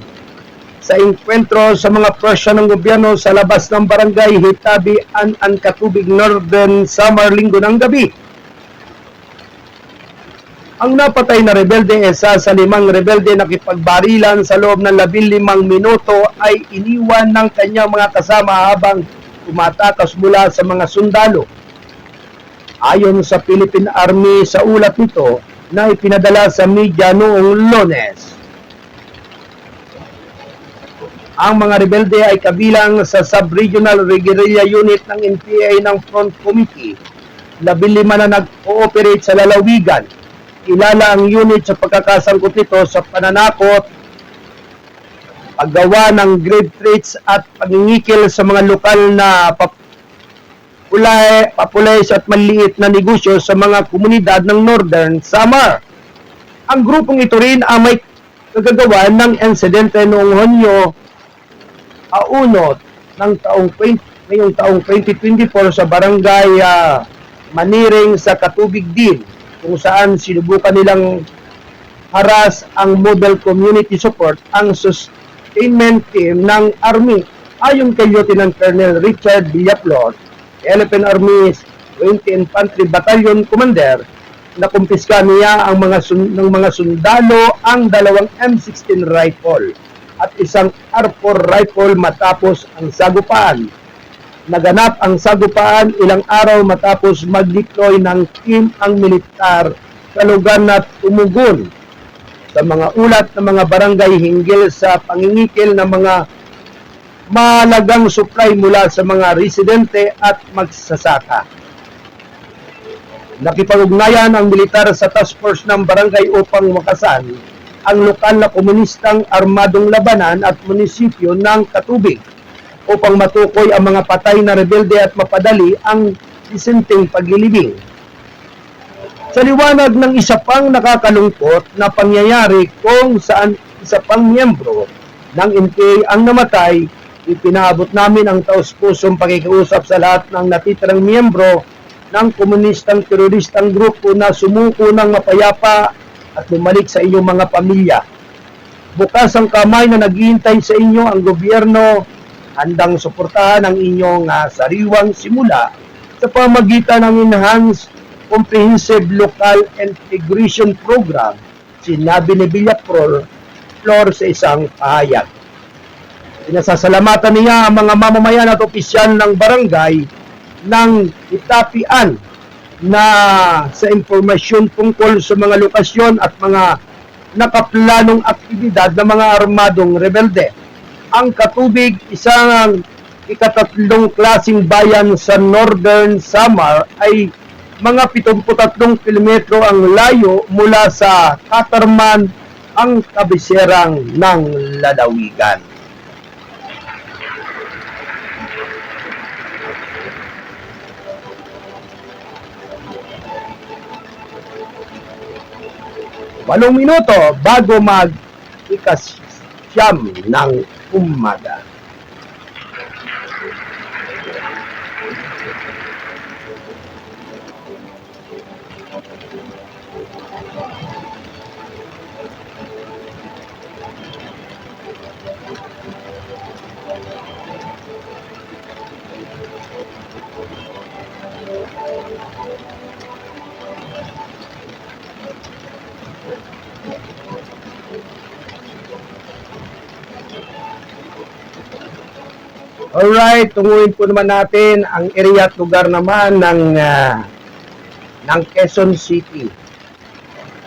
sa enkwentro sa mga presya ng gobyerno sa labas ng barangay Hitabi, An Katubig, Northern Samar, linggo ng gabi. Ang napatay na rebelde, isa sa 5 rebelde na kipagbarilan sa loob ng 15 minuto ay iniwan ng kanyang mga kasama habang tumatakas mula sa mga sundalo. Ayon sa Philippine Army sa ulat nito na ipinadala sa media noong Lunes. Ang mga rebelde ay kabilang sa Sub-Regional Guerrilla Unit ng NPA ng Front Committee, 15 na nag-ooperate sa lalawigan. Kilala ang unit sa pagkakasangkot nito sa pananakot, paggawa ng grave threats at pangingikil sa mga lokal na papulays at maliit na negosyo sa mga komunidad ng Northern Samar. Ang grupong ito rin ang may kagagawa ng insidente noong Hunyo 1 ng ngayong taong 2024 sa barangay Maniring sa Katubig din, kung saan sinubukan nilang haras ang Mobile Community Support, ang sustainment team ng Army. Ayon kay Lieutenant Colonel Richard Villaflor, Philippine Army's 20 Infantry Battalion Commander, nakumpiska niya ang ng mga sundalo ang 2 M16 rifle at isang R4 rifle matapos ang sagupaan. Naganap ang sagupaan ilang araw matapos mag-deploy ng team ang militar sa lugar na tumugon sa mga ulat ng mga barangay hinggil sa pangingikil ng mga mahalagang supply mula sa mga residente at magsasaka. Nakipag-ugnayan ang militar sa task force ng barangay upang wakasan ang lokal na komunistang armadong labanan at munisipyo ng Katubig upang matukoy ang mga patay na rebelde at mapadali ang disenteng paglilibing. Sa liwanag ng isa pang nakakalungkot na pangyayari kung saan isa pang miyembro ng NPA ang namatay, ipinaabot namin ang taus-pusong pakikiusap sa lahat ng natitirang miyembro ng komunistang teroristang grupo na sumuko ng mapayapa at bumalik sa inyong mga pamilya. Bukas ang kamay na naghihintay sa inyo ang gobyerno, handang suportahan ang inyong sariwang simula sa pamagitan ng Enhanced Comprehensive Local Integration Program, sinabi ni Villaflor sa isang pahayag. Pinasasalamatan niya ang mga mamamayan at opisyal ng barangay ng Itapian na sa impormasyon tungkol sa mga lokasyon at mga nakaplanong aktibidad ng mga armadong rebelde. Ang Katubig, isang ikatatlong klaseng bayan sa Northern Samar, ay mga 73 kilometro ang layo mula sa Katarman, ang kabiserang ng lalawigan. Walong minuto bago mag-ikasyam ng umaga. Alright, tunguin po naman natin ang area at lugar naman ng Quezon City.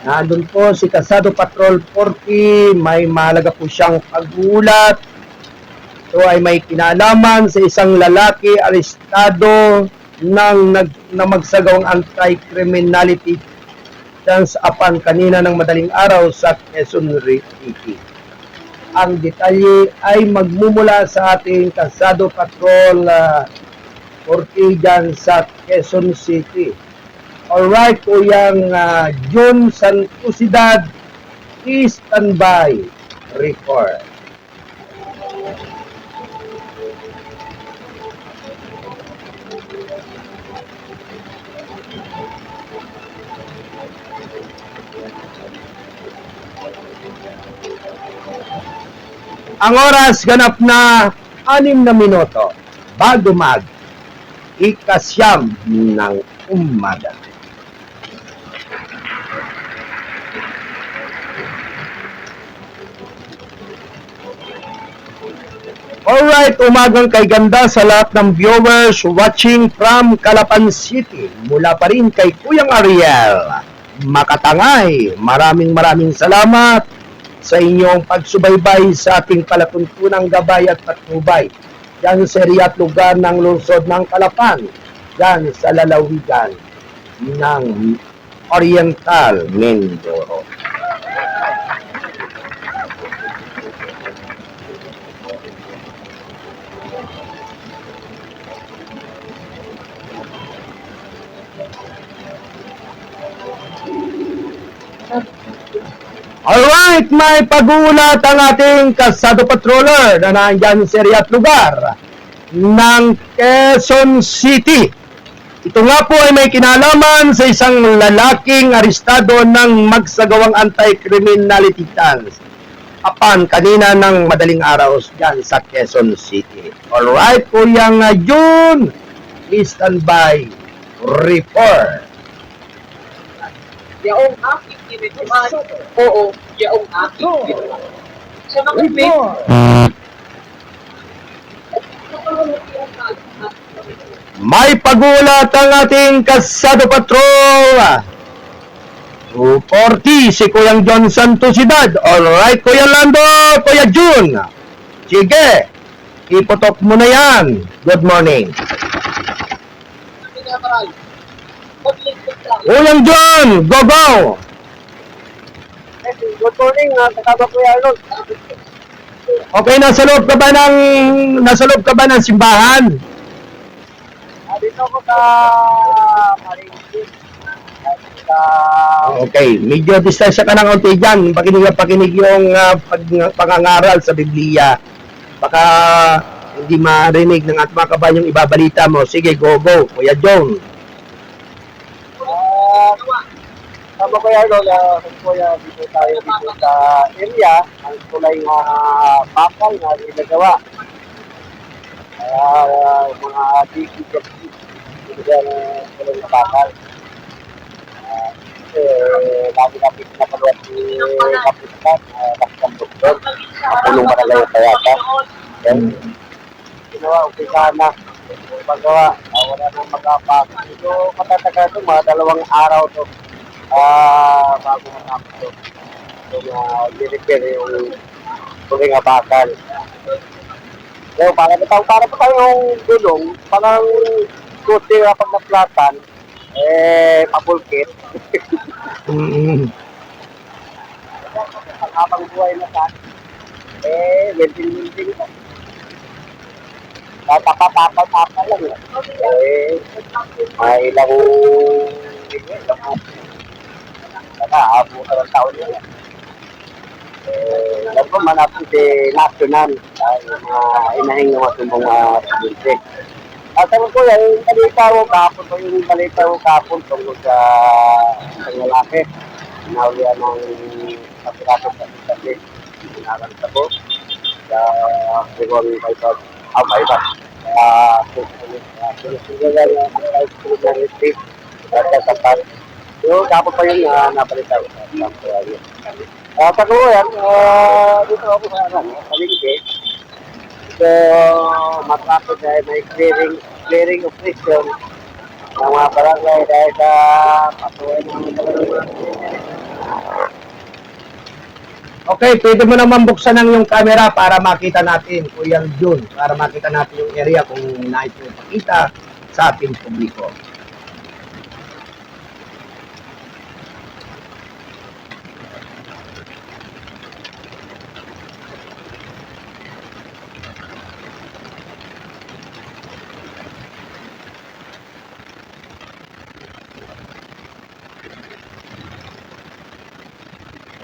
Nandun po si Casado Patrol 40, may mahalaga po siyang pag-uulat. Ito ay may kinalaman sa isang lalaki arestado na magsagawang anti-criminality dance upon kanina ng madaling araw sa Quezon City. Ang detalye ay magmumula sa ating Casado Patrol 40 dyan sa Quezon City. Alright, Kuyang Jun Santosidad, standby report. Ang oras ganap na 6 na minuto bago ikasyam ng umaga. Alright, umagang kay ganda sa lahat ng viewers watching from Calapan City. Mula pa rin kay Kuyang Ariel Makatangay. Maraming salamat sa inyong pagsubaybay sa ating palatuntunang gabay at patnubay dyan sa area at lugar ng lungsod ng Calapan, dyan sa lalawigan ng Oriental Mindoro. Alright, may pag-uulat ang ating Casado Patroller na nandyan sa area at lugar ng Quezon City. Ito nga po ay may kinalaman sa isang lalaking arestado ng magsagawang anti-criminality dance upon kanina ng madaling araw dyan sa Quezon City. Alright, Kuyang Jun, standby report. Yaong aking kinituan. Oo, yaong aking kinituan. Sa mga May pag-uulat ang ating Casado Patrol 240 si Kuyang John Santosidad. Alright, Kuya Lando, Kuya Jun. Sige, iputok mo na yan. Good morning. Kuyang John, go go! Good morning, kasama Kuya Arnold. Okay, nasa loob ka ba ng simbahan? Dito ako sa Maringkit. Okay, medyo distansya ka ng konti dyan. Pakinig yung pangangaral sa Biblia. Baka hindi marinig ng ating mga kabayan yung ibabalita mo. Sige, go, Kuya John. Kasama Kuya Arnold, Kuya, dito tayo dito sa area. Ang tulay na bakal na ginagawa. Mga DPWC yung tulay na bakal. Lagi natin pinapaluat si Kapitan, Kapitan Doktor, Kapulong Manalay at Tayata. Then, ginawa, umpisa na. Pagawa, wala nang magpapasok. So, matatagal ito, mga 2 araw ito. Bago matapos ito. So, i-repair yung tulay na bakal. So, para pa tayong gulong, parang kuti kapag naplatan, papulkit. Habang buhay na sa welding pa. Tapapapapapapal lang. May ilang abutan ng taon yun. Alam ko man natin si National, mga inahing ng matumbong pagbinsik. At sabi ko, yung balita ko kahapon tungkol sa isang lalaki. Inawian ng kapiraso sa isabi. Sinaranta ko. Sa Gregory Bypass. Bypass. Sinusunod yung criminality. At tapat. So, dapat pa yun nabalita ko. Sabi ko yan, dito ako sa Palingke. medyo matrapid dahil may clearing operation ng mga barangay dahil sa patuloy ng Okay, pwede mo naman buksan ang yung camera para makita natin, Kuya Jun, para makita natin yung area kung nais mo ipakita sa ating publiko.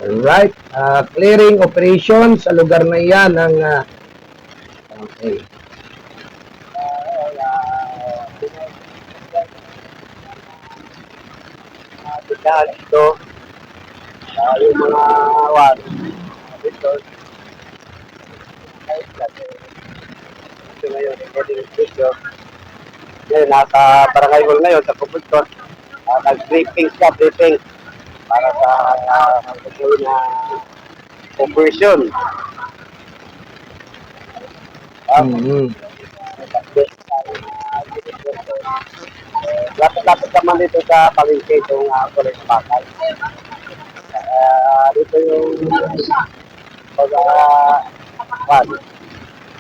Alright, clearing operation sa lugar na yan ng okay. dahil ito yung mga wan dito ito ngayon recording studio ngayon nasa barangay hall ngayon sa Pupunton nag-briefing para sa pagkakuloy na operation. Lapit naman dito sa palengke itong kulay na bakal. Dito yung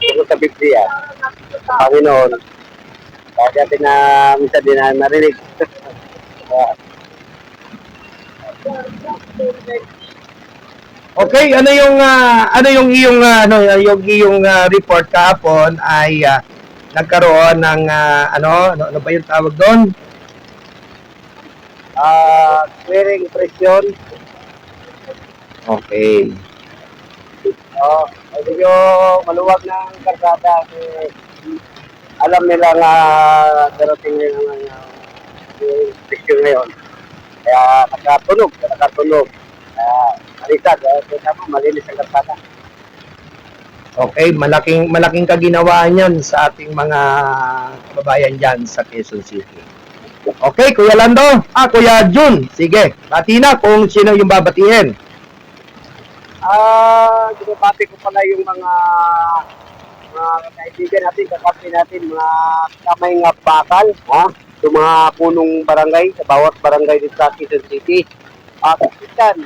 tungkol sa Biblia. Panginoon. Kaya natin na minsan din na narinig. Okay, ano yung iyong report kahapon ay nagkaroon ng ano ba yung tawag doon? Clearing presyon. Okay. Medyo maluwag ng karsada kasi alam nila nga darating nila ng presyon ngayon. Kaya nakatunog. Alisad, malinis ang karsada. Okay, malaking kaginawaan yan sa ating mga kababayan dyan sa Quezon City. Okay, Kuya Lando. Kuya Jun. Sige, bati na kung sino yung babatiin. Binabati ko pala yung mga kaibigan natin, kapatid natin, mga kamay nga bakal, yung mga punong barangay, sa bawat barangay dito sa Quezon City. Kapitan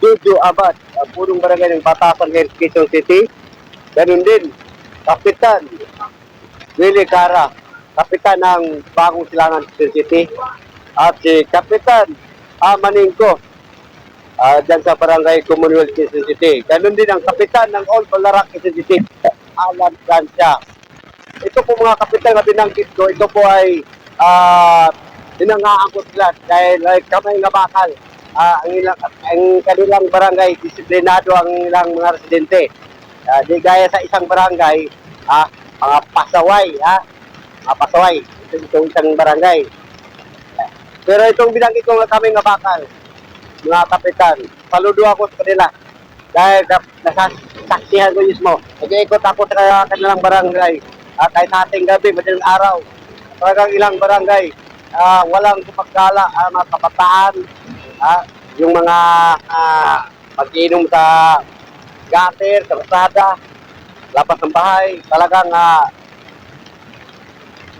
Jojo Abad, punong barangay ng Batasan, Quezon City. Ganun din, Kapitan Willie Cara, Kapitan ng Bagong Silangan, Quezon City. At si Kapitan Maningko, dyan sa Barangay Commonwealth, Quezon City. Ganun din ang Kapitan ng All Balarak, Quezon City, Alan Francia. Ito po mga kapitan na binanggit ko, ito po ay dinangaan ko sila dahil kamay nga bakal. Ang kanilang barangay, disiplinado ang ilang mga residente. Di gaya sa isang barangay, mga pasaway, mga pasaway, itong isang barangay. Pero itong binanggit ko nga kami nga bakal, mga kapitan, saludo ako sa kanila. Dahil nasasaksihan ko mismo. Nag-iikot ako sa kanilang barangay. Kahit ating gabi, madaling araw. Talagang ilang barangay, walang kumagkala, mga kabataan, yung mga mag-inom sa gutter, sa kalsada, labas ng bahay, talagang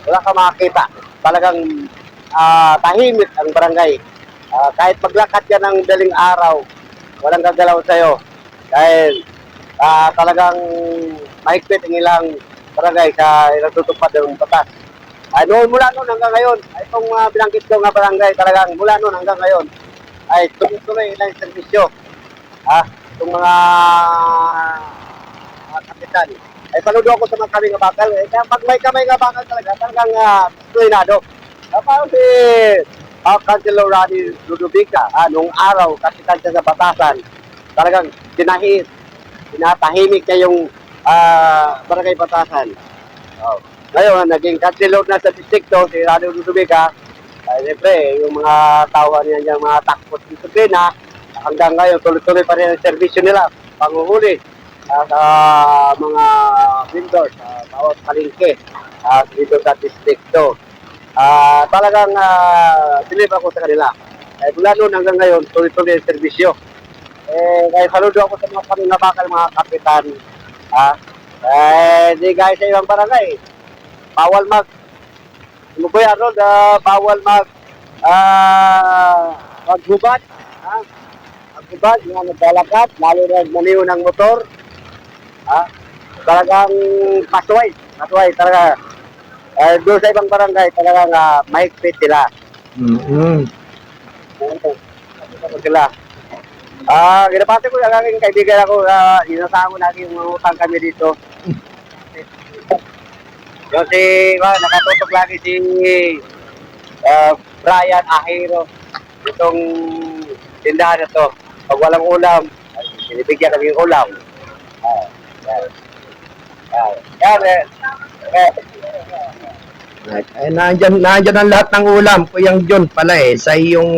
wala ka makakita. Talagang tahimik ang barangay. Kahit maglakad ka ng daling araw, walang gagalaw sa'yo. Dahil talagang mahigpit ang ilang barangay sa natutupad ng batas. Mula noon hanggang ngayon, itong binanggit ko nga barangay, talagang mula noon hanggang ngayon, ay tuloy-tuloy ilang servisyo. Itong mga kapitan. Ay saludo ako sa mga kamay nga bakal. Pag may kamay nga bakal talagang tuloy-nado. Parang si Councilor Rani Ludovica, nung araw, kapitan siya sa batasan, talagang tinatahimik niya yung barangay batasan. Ngayon, naging councilor na sa distrikto, si Rani Ludovica, siyempre, yung mga tawa niya dyan, mga takot disiplina, hanggang ngayon, tuloy-tuloy pa rin ang servisyo nila, panguhuli sa mga vendors, sa bawat palengke dito sa distrikto. Talagang bilib ako sa kanila. Mula noon hanggang ngayon, tuloy-tuloy ang servisyo. Kaya saludo ako sa mga kami na bakal, mga kapitan. Di guys sa ibang barangay. Bawal ano ko yan, Rod? Bawal magbubad. Magbubad, yung naglalakad, lalo na maliw ng motor. Talagang pasway talaga. Doon sa ibang barangay, talagang mahigpit sila. Sila. Ginapati ko yung aking kaibigan ako, inasahan ko lagi yung utang kami dito. Kasi nakatutok lagi si Brian Ahiro itong tindahan na to. Pag walang ulam, binibigyan kami yung ulam. Nandyan ang lahat ng ulam, Kuyang John pala sa iyong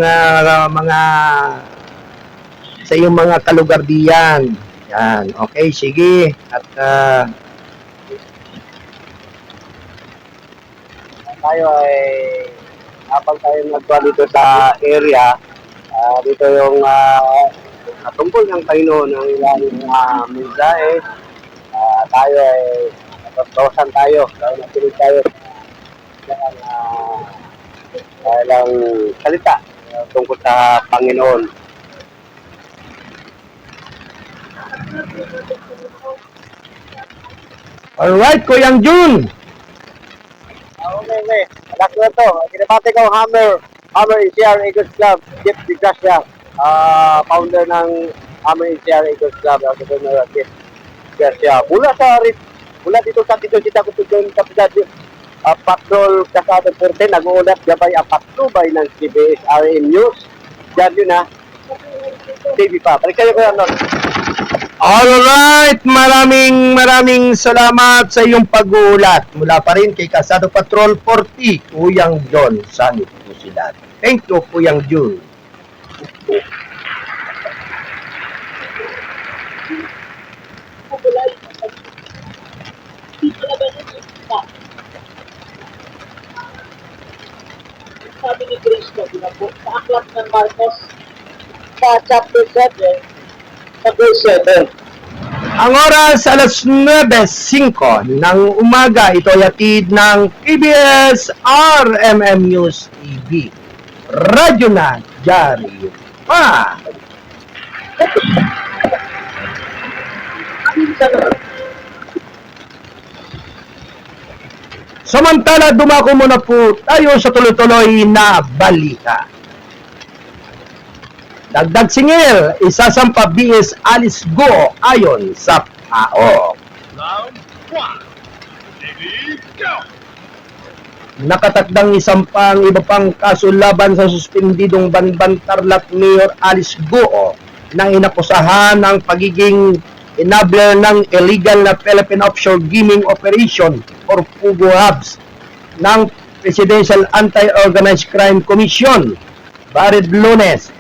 mga kalugar diyan. Yan, okay, sige. At Tayo ay habang tayo nagtuwa dito sa area, dito yung tungkol ng Panginoon ng ilang mensahe. Tayo ay natotosan tayo nakinig tayo ilang salita tungkol sa Panginoon. alright, Kuyang Jun. Okay. Anak ko ito. Kinabati ko Hammer NCR Eagles Club, Jeff Di Gracia, founder ng Hammer NCR Eagles Club, Jeff Di Gracia. Mula dito sa kita ko doon kapitad Patrol Kasado 14, nag-uulat gabay ang patnubay ng CBS RM News. Diyan yun TV pa. Balik kayo ko yan, Lord. Alright, maraming salamat sa iyong pag-uulat. Mula pa rin kay Kasado Patrol 40, Kuyang John Sanit po sila. Thank you, Kuyang John. Sabi ni Cristo, sa aklat ng Marcos, sa chapter 7, sa verse 7. Ang oras alas 9:05 ng umaga, ito ay hatid ng PBS RMM News TV. Radyo na, Diaryo pa! Samantala, dumako muna po tayo sa tuloy-tuloy na balita. Dagdag singil, isasampa BS Alice Go ayon sa PAO. Round 1. Ready, go! Nakatakdang isampang iba pang kaso laban sa suspendidong Banban Tarlac Mayor Alice Go na inakusahan ng pagiging enabler ng illegal na Philippine Offshore Gaming Operation or PUGO hubs ng Presidential Anti-Organized Crime Commission. Barid Lunes,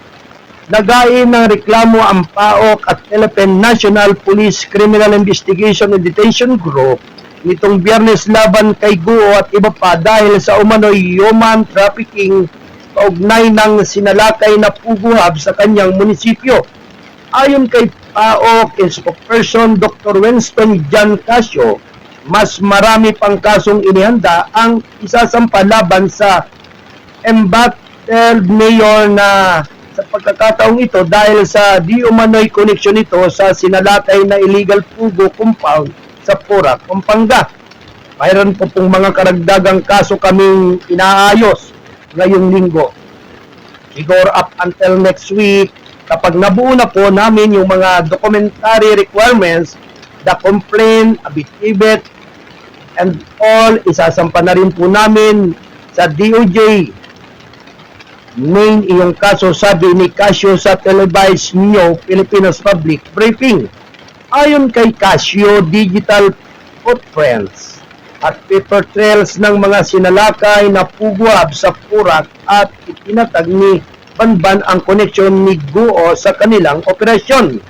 nagain ng reklamo ang PAOK at Philippine National Police Criminal Investigation and Detention Group nitong Biyernes laban kay Guo at iba pa dahil sa umano'y human trafficking kaugnay ng sinalakay na PUGO hub sa kanyang munisipyo. Ayon kay PAOK spokesperson Dr. Winston John Casio, mas marami pang kasong inihanda ang isasampa laban sa embattled mayor na sa pagkakataong ito dahil sa di umano'y koneksyon nito sa sinalakay na illegal PUGO compound sa Porac, Pampanga. Mayroon po pong mga karagdagang kaso kaming inaayos ngayong linggo. Siguro up until next week, kapag nabuo na po namin yung mga documentary requirements, the complaint, affidavit, and all, isasampa na rin po namin sa DOJ. Main iyong kaso, sabi ni Casio sa televised Neo Filipinos Public Briefing. Ayon kay Casio, digital footprints at paper trails ng mga sinalakay na pugwab sa Porac at itinatag ni Banban ang koneksyon ni Guo sa kanilang operasyon.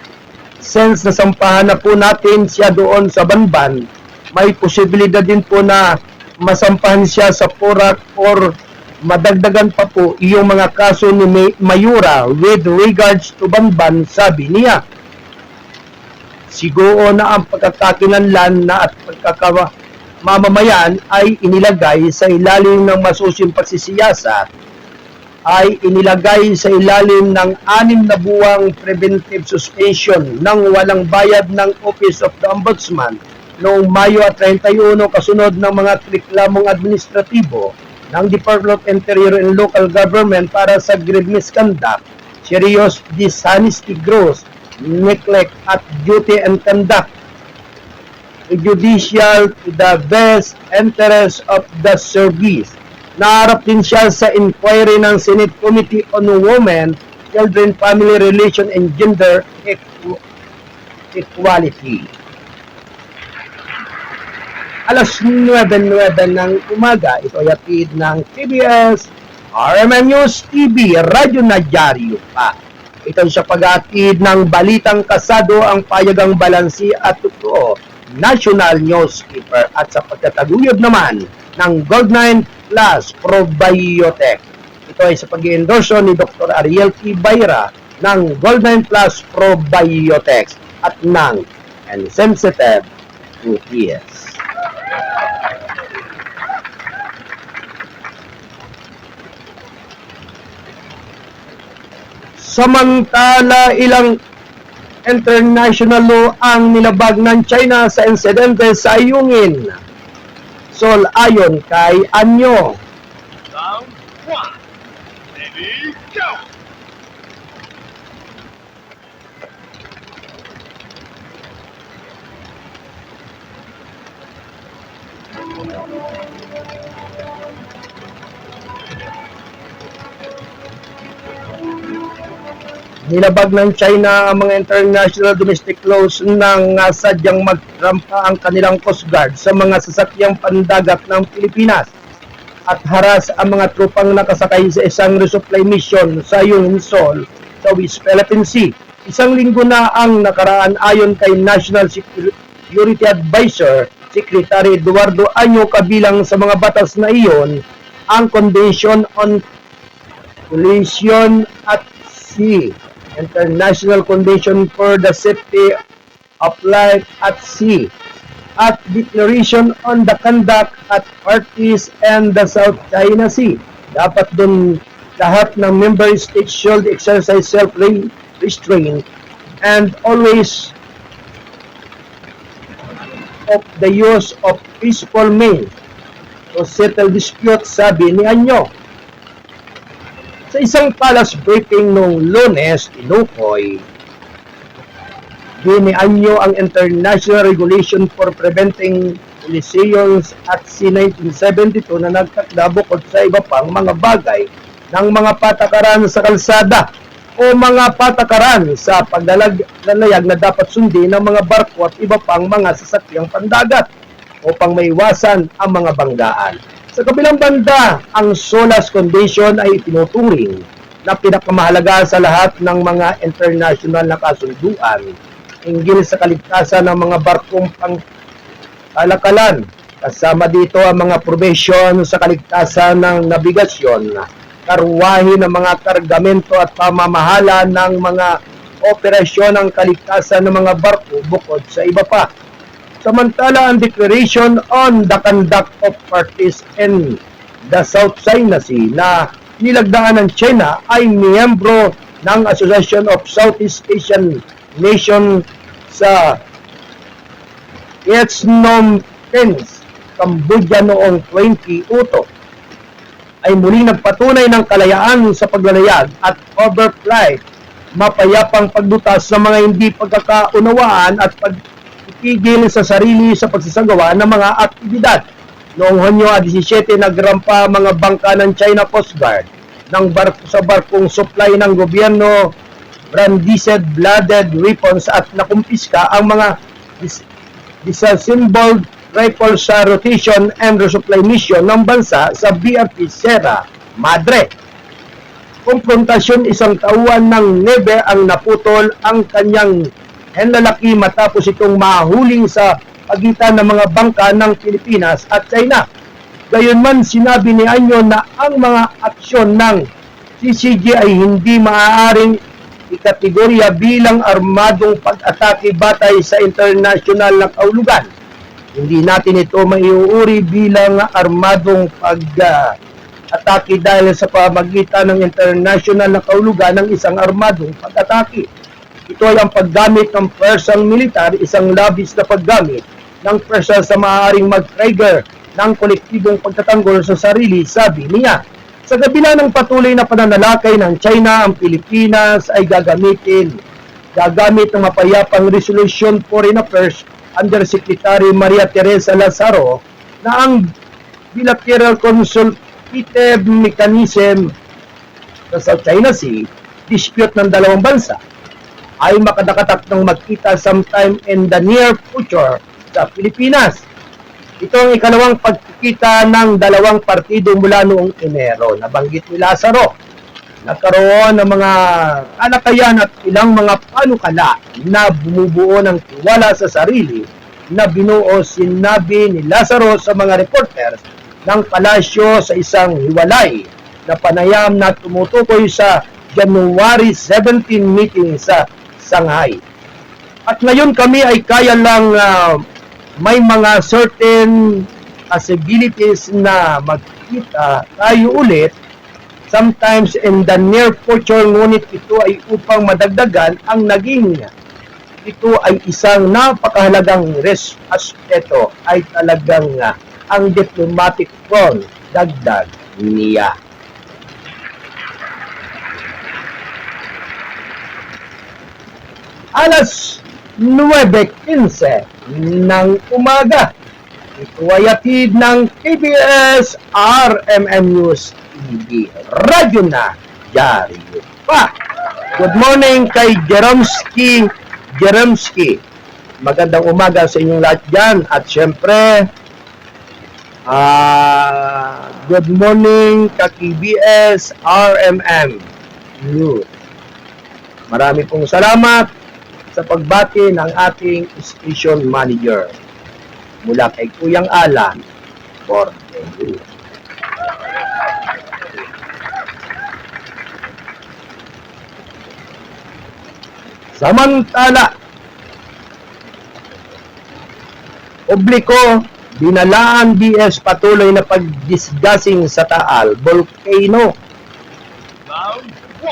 Since nasampahan na po natin siya doon sa Banban, may posibilidad din po na masampahan siya sa Porac or madagdagan pa po yung mga kaso ni Mayura with regards to Banban, sabi niya. Siguro na ang pagkakakinlanlan na at pagkakamamamayan ay inilagay sa ilalim ng masusing pagsisiyasat, ay inilagay sa ilalim ng 6 na buwang preventive suspension ng walang bayad ng Office of the Ombudsman noong Mayo 31 kasunod ng mga reklamong administratibo ng Department of Interior and Local Government para sa grave misconduct, serious dishonesty, gross neglect at duty and conduct prejudicial to the best interest of the service. Naharap din siya sa inquiry ng Senate Committee on Women, Children, Family Relation and Gender Equality. Alas 9:09 ng umaga, ito ay hatid ng TBS, RMN News TV, Radyo na Dyaryo pa. Ito sa pag-atid ng balitang kasado ang payagang balansi at totoo, National Newspaper at sa pagkataguyod naman ng Gold9 Plus Probiotic. Ito ay sa pag-endorso ni Dr. Ariel T. Bayra ng Gold9 Plus Probiotics at ng Sensitive to Tears. Samantala, ilang international law ang nilabag ng China sa insidente sa Ayungin. Sol ayon kay Anyo. Round 1. Ready, go! Nilabag ng China ang mga international domestic laws nang sadyang magrampa ang kanilang Coast Guard sa mga sasakyang pandagat ng Pilipinas at haras ang mga tropang nakasakay sa isang resupply mission sa Ayungin Sol sa West Philippine Sea. Isang linggo na ang nakaraan ayon kay National Security Advisor Secretary Eduardo Anyo kabilang sa mga batas na iyon ang Convention on Collision at Sea, International Convention for the Safety of Life at Sea, at Declaration on the Conduct at Parties and the South China Sea. Dapat dun lahat ng member states should exercise self-restraint and always of the use of peaceful means to settle disputes, sabi ni Anyo. Sa isang palace briefing noong Lunes, tinukoy dinianyo ang International Regulation for Preventing Collisions at Sea 1972 na nagtakda bukod sa iba pang mga bagay ng mga patakaran sa kalsada o mga patakaran sa paglalayag na dapat sundin ng mga barko at iba pang mga sasakyang pandagat upang maiwasan ang mga banggaan. Sa kabilang banda, ang SOLAS Convention ay tinuturing na pinakamahalaga sa lahat ng mga international na kasunduan hinggil sa kaligtasan ng mga barkong pangkalakalan. Kasama dito ang mga provision sa kaligtasan ng nabigasyon, karwahe ng mga kargamento at pamamahala ng mga operasyon ng kaligtasan ng mga barko bukod sa iba pa. Samantala, ang Declaration on the Conduct of Parties in the South China Sea na nilagdaan ng China ay miyembro ng Association of Southeast Asian Nations sa Phnom Penh, Cambodia noong 20 Uto ay muling nagpatunay ng kalayaan sa paglalayag at overflight, mapayapang pagdutas sa mga hindi pagkakaunawaan at pagpipigil sa sarili sa pagsasagawa ng mga aktibidad. Noong Hunyo 17, nagrampa mga bangka ng China Coast Guard ng sa barkong supply ng gobyerno, brandished blooded weapons at nakumpiska ang mga disassembled rifles sa rotation and resupply mission ng bansa sa BRP Sierra Madre. Konfrontasyon, isang tauhan ng nebe ang naputol ang kanyang henlalaki matapos itong mahuling sa pagitan ng mga bangka ng Pilipinas at China. Gayunman, sinabi ni Anyo na ang mga aksyon ng CCG ay hindi maaaring ikategorya bilang armadong pag-atake batay sa internasyonal na kaulugan. Hindi natin ito maiuuri bilang armadong pag-atake dahil sa pamagitan ng internasyonal na kaulugan ng isang armadong pag-atake. Ito ay ang paggamit ng persang militar, isang labis na paggamit ng persa sa maaaring mag-trigger ng kolektibong pagtatanggol sa sarili, sabi niya. Sa kabila ng patuloy na pananalakay ng China, ang Pilipinas ay gagamit ng mapayapang Resolution Foreign Affairs Undersecretary Maria Teresa Lazaro na ang bilateral consultative mechanism sa South China Sea dispute ng dalawang bansa ay makadakatak ng magkita sometime in the near future sa Pilipinas. Ito ang ikalawang pagkikita ng dalawang partido mula noong Enero. Nabanggit ni Lazaro, nagkaroon ng mga alakayan at ilang mga panukala na bumubuo ng tiwala sa sarili na binuo, sinabi ni Lazaro sa mga reporters ng palasyo sa isang hiwalay na panayam na tumutukoy sa January 17 meeting sa Shanghai. At ngayon kami ay kaya lang may mga certain possibilities na magkita tayo ulit sometimes in the near future, ngunit ito ay upang madagdagan ang naging ito ay isang napakahalagang aspeto ay talagang ang diplomatic front, dagdag niya. Alas 9:15 ng umaga. Ito ay atid ng KBS RMN News TV. Radyo na, Diaryo pa. Good morning kay Jeromski. Magandang umaga sa inyong lahat dyan. At syempre, good morning ka KBS RMN News. Marami pong salamat sa pagbati ng ating station manager mula kay Kuyang Alan Cortelu. Samantala, publiko, binalaan DS patuloy na pagdisgasing sa Taal Volcano. Round 1.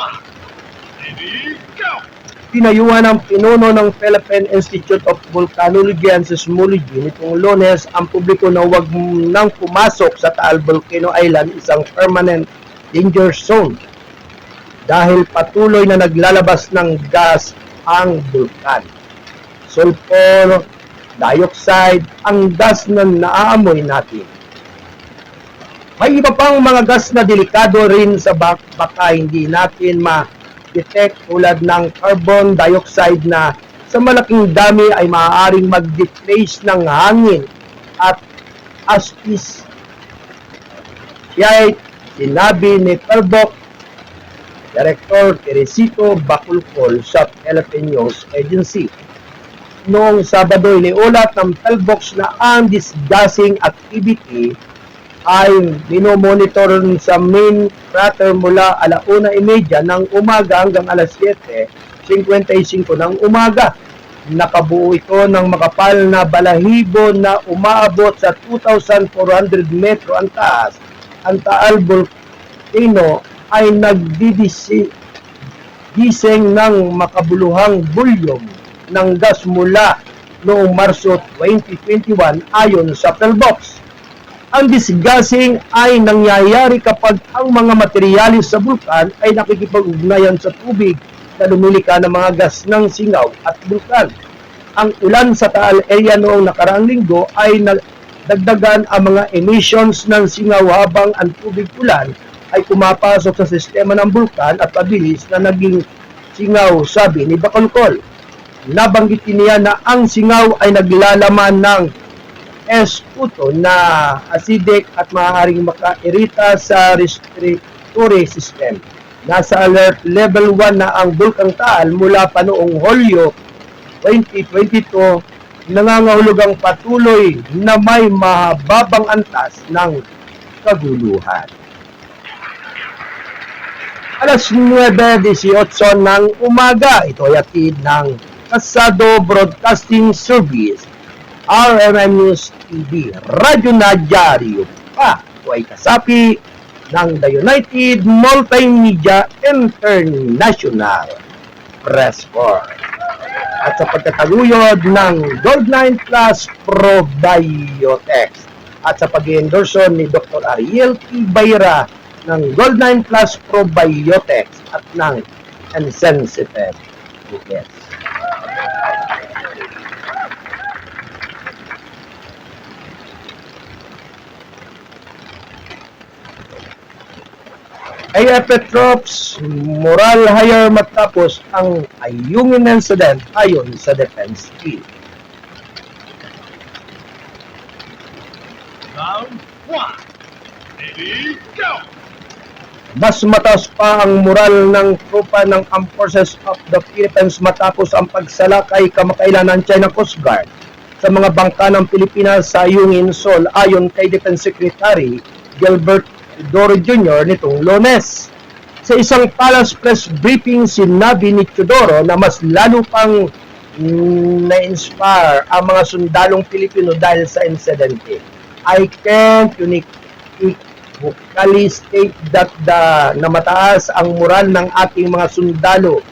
Ready, go! Pinayuhan ng pinuno ng Philippine Institute of Volcanology and Seismology nitong Lunes ang publiko na huwag nang pumasok sa Taal Volcano Island, isang permanent danger zone, dahil patuloy na naglalabas ng gas ang bulkan. Sulfur dioxide ang gas na naaamoy natin. May iba pang mga gas na delikado rin sa baka hindi natin ma-detect tulad ng carbon dioxide na sa malaking dami ay maaaring mag-displace ng hangin at aspis. Kaya sinabi ni Perbok Director Teresito Baculcol sa Philippine News Agency. Noong Sabado, iniulat ng Pelbox na ang disgassing activity ay minomonitor sa main crater mula 1:30 ng umaga hanggang alas 7:55 ng umaga. Nakabuo ito ng makapal na balahibo na umaabot sa 2,400 metro ang taas. Ang Taal Volcano ay nagdidiseng ng makabuluhang volume ng gas mula noong Marso 2021 ayon sa Pelbox. Ang disgassing ay nangyayari kapag ang mga materyales sa bulkan ay nakikipag-ugnayan sa tubig na lumilika ng mga gas ng singaw at bulkan. Ang ulan sa Taal area noong nakaraang linggo ay nagdagdagan ang mga emissions ng singaw habang ang tubig ulan ay pumapasok sa sistema ng bulkan at pabilis na naging singaw, sabi ni Bacolcol. Nabanggit niya na ang singaw ay naglalaman ng esputo na acidic at maaaring makairita sa respiratory system. Nasa alert level 1 na ang Bulkang Taal mula pa noong Hulyo 2022, nangangahulugang patuloy na may mahababang antas ng kaguluhan. alas 9:18 ng umaga. Ito ay atid ng Kasado Broadcasting Service, RMN News TV, Radyo na Diaryo pa. Ito ay kasapi ng The United Multimedia International Press Corps. At sa pagtataguyod ng Gold9 Plus Probiotics at sa pag-endorso ni Dr. Ariel T. Bayra ng Gold9 Plus Probiotics at ng Insensitive Foods. AF Petrops, moral hire matapos ang Ayungin incident ayon sa defense team. Round 1. Ready, go! Mas mataas pa ang moral ng tropa ng Armed Forces of the Philippines matapos ang pagsalakay kamakailan ng China Coast Guard sa mga bangka ng Pilipinas sa Ayungin Sol ayon kay Defense Secretary Gilbert Doro Jr. nitong Lunes. Sa isang palace press briefing, sinabi ni Teodoro na mas lalo pang na-inspire ang mga sundalong Pilipino dahil sa insidente. I can't unequivocally state that na mataas ang moral ng ating mga sundalo.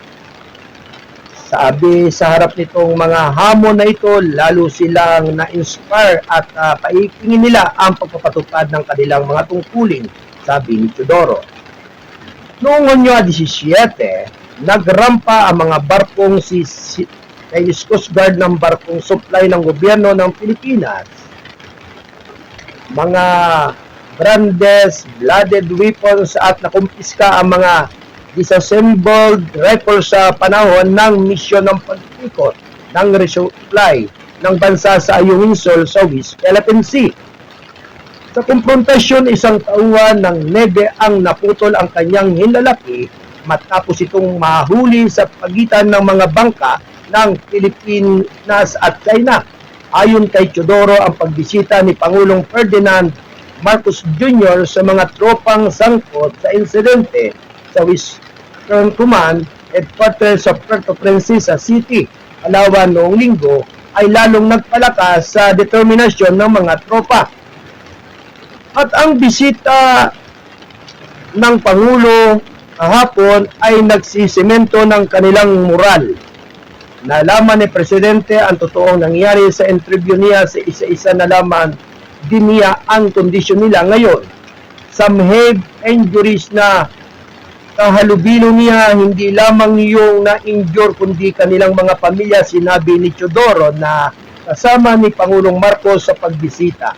Sabi sa harap nitong mga hamon na ito, lalo silang na-inspire at paikingin nila ang pagpapatupad ng kanilang mga tungkulin, sabi ni Teodoro. Noong Hunyo 17, nagrampa ang mga barkong kay Coast Guard ng barkong supply ng gobyerno ng Pilipinas. Mga brandes, blooded weapons at nakumpiska ang mga disassembled rifles sa panahon ng misyon ng pag-ikot ng resupply ng bansa sa Ayungin Sol sa West Philippine Sea. Sa kumprontasyon, isang tauhan ng nebe ang naputol ang kanyang hinlalaki matapos itong mahuli sa pagitan ng mga bangka ng Pilipinas at China. Ayon kay Teodoro, ang pagbisita ni Pangulong Ferdinand Marcos Jr. sa mga tropang sangkot sa insidente sa Western Command Headquarters sa Puerto Princesa City, Palawan noong linggo ay lalong nagpalakas sa determinasyon ng mga tropa. At ang bisita ng Pangulo kahapon ay nagsisemento ng kanilang moral. Nalaman ni Presidente ang totoong nangyari sa interview niya sa isa-isa na laman din niya ang kondisyon nila ngayon. Some head injuries na kahalubilo niya, hindi lamang yung na-injure kundi kanilang mga pamilya, sinabi ni Teodoro na kasama ni Pangulong Marcos sa pagbisita.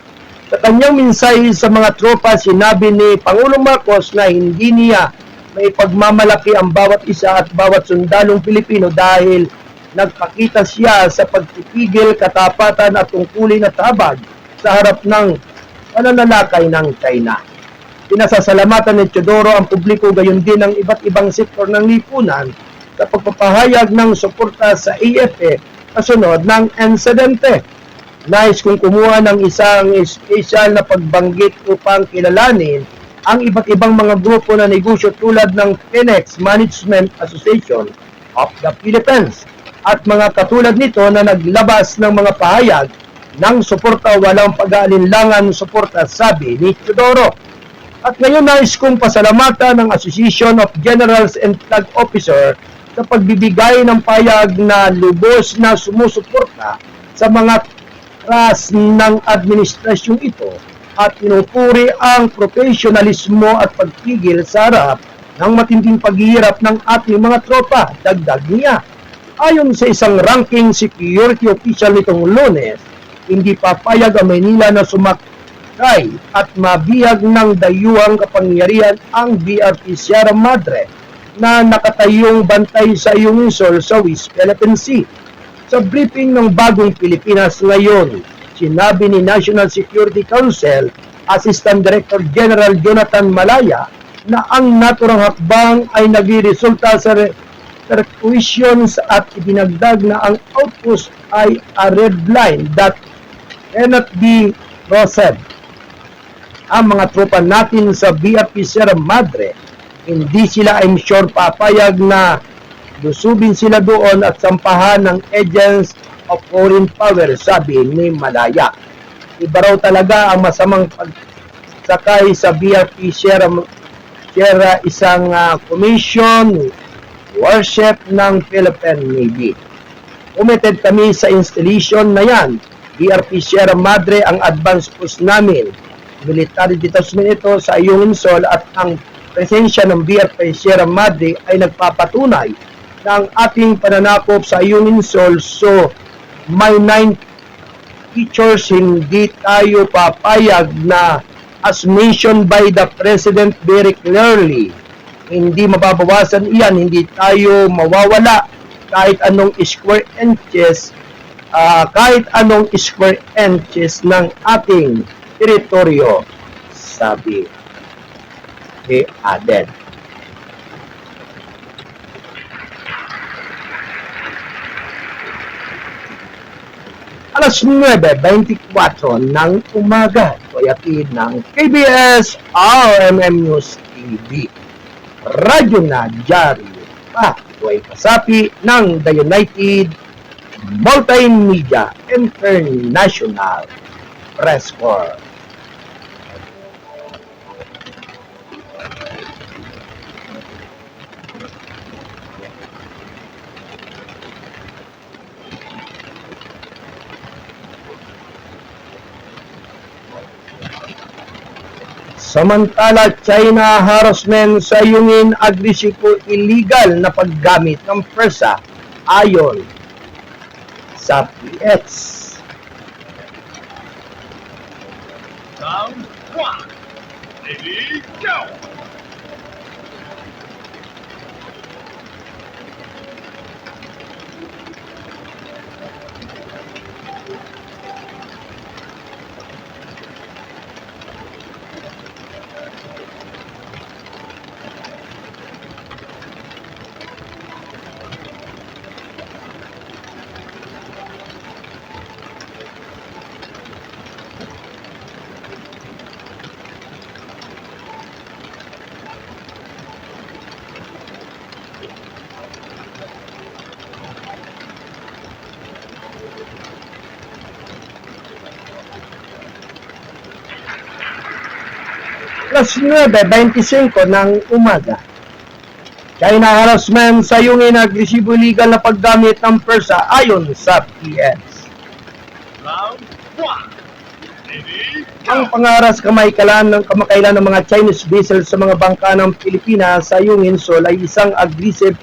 Sa kanyang mensahe sa mga tropa, sinabi ni Pangulong Marcos na hindi niya may pagmamalaki ang bawat isa at bawat sundalong Pilipino dahil nagpakita siya sa pagpipigil, katapatan at tungkulin at habag sa harap ng pananalakay ng China. Pinasasalamatan ni Teodoro ang publiko gayon din ang iba't ibang sektor ng lipunan sa pagpapahayag ng suporta sa AFP kasunod ng insidente. Nais kong kumuha ng isang special na pagbanggit upang kilalanin ang iba't ibang mga grupo na negosyo tulad ng Penex Management Association of the Philippines at mga katulad nito na naglabas ng mga pahayag ng suporta, walang pag-aalinlangan suporta, sabi ni Teodoro. At ngayon nais kong pasalamatan ng Association of Generals and Flag Officer sa pagbibigay ng pahayag na lubos na sumusuporta sa mga ras ng administrasyong ito at pinupuri ang profesionalismo at pagpigil sa harap ng matinding paghihirap ng ating mga tropa, dagdag niya. Ayon sa isang ranking security official nitong Lunes, hindi papayag ang Maynila na sumakay at mabihag ng dayuhang kapangyarihan ang BRP Sierra Madre na nakatayong bantay sa Ayungin Sol sa West Philippine Sea. Sa briefing ng Bagong Pilipinas ngayon, sinabi ni National Security Council Assistant Director General Jonathan Malaya na ang naturang hakbang ay nagresulta sa requisitions at ibinagdag na ang outpost ay a red line that cannot be crossed. Ang mga tropa natin sa BRP Sierra Madre Hindi sila, I'm sure, papayag na lusubin sila doon at sampahan ng agents of foreign power, sabi ni Malaya. Iba raw talaga ang masamang pagsakay sa BRP Sierra isang commission warship ng Philippine Navy. Committed kami sa installation na yan. BRP Sierra Madre ang advance post namin. Military detachment ito sa Ayungin Sol at ang presensya ng BRP Sierra Madre ay nagpapatunay na ang ating pananakop sa Ayungin Sol. So, may 9 features, hindi tayo papayag na as mentioned by the President very clearly. Hindi mababawasan iyan, hindi tayo mawawala kahit anong square inches ng ating teritoryo, sabi ni Aden. Alas 9:24 ng umaga, tuyatid ng KBS RMM News TV. Radyo na dyaryo pa, tuway kasapi ng The United Multimedia International Press Corps. Samantala, China harassment sa Ayungin, agresibo illegal na paggamit ng persa ayon sa PX. Round 1. Ready, go! Alas 9:25 ng umaga. China harassment sa Ayungin, agresibo illegal na paggamit ng persa ayon sa PX. Round 1. Ready, Ang go! pangaras kamakailan ng mga Chinese vessels sa mga bangka ng Pilipinas sa Ayungin Sol ay isang aggressive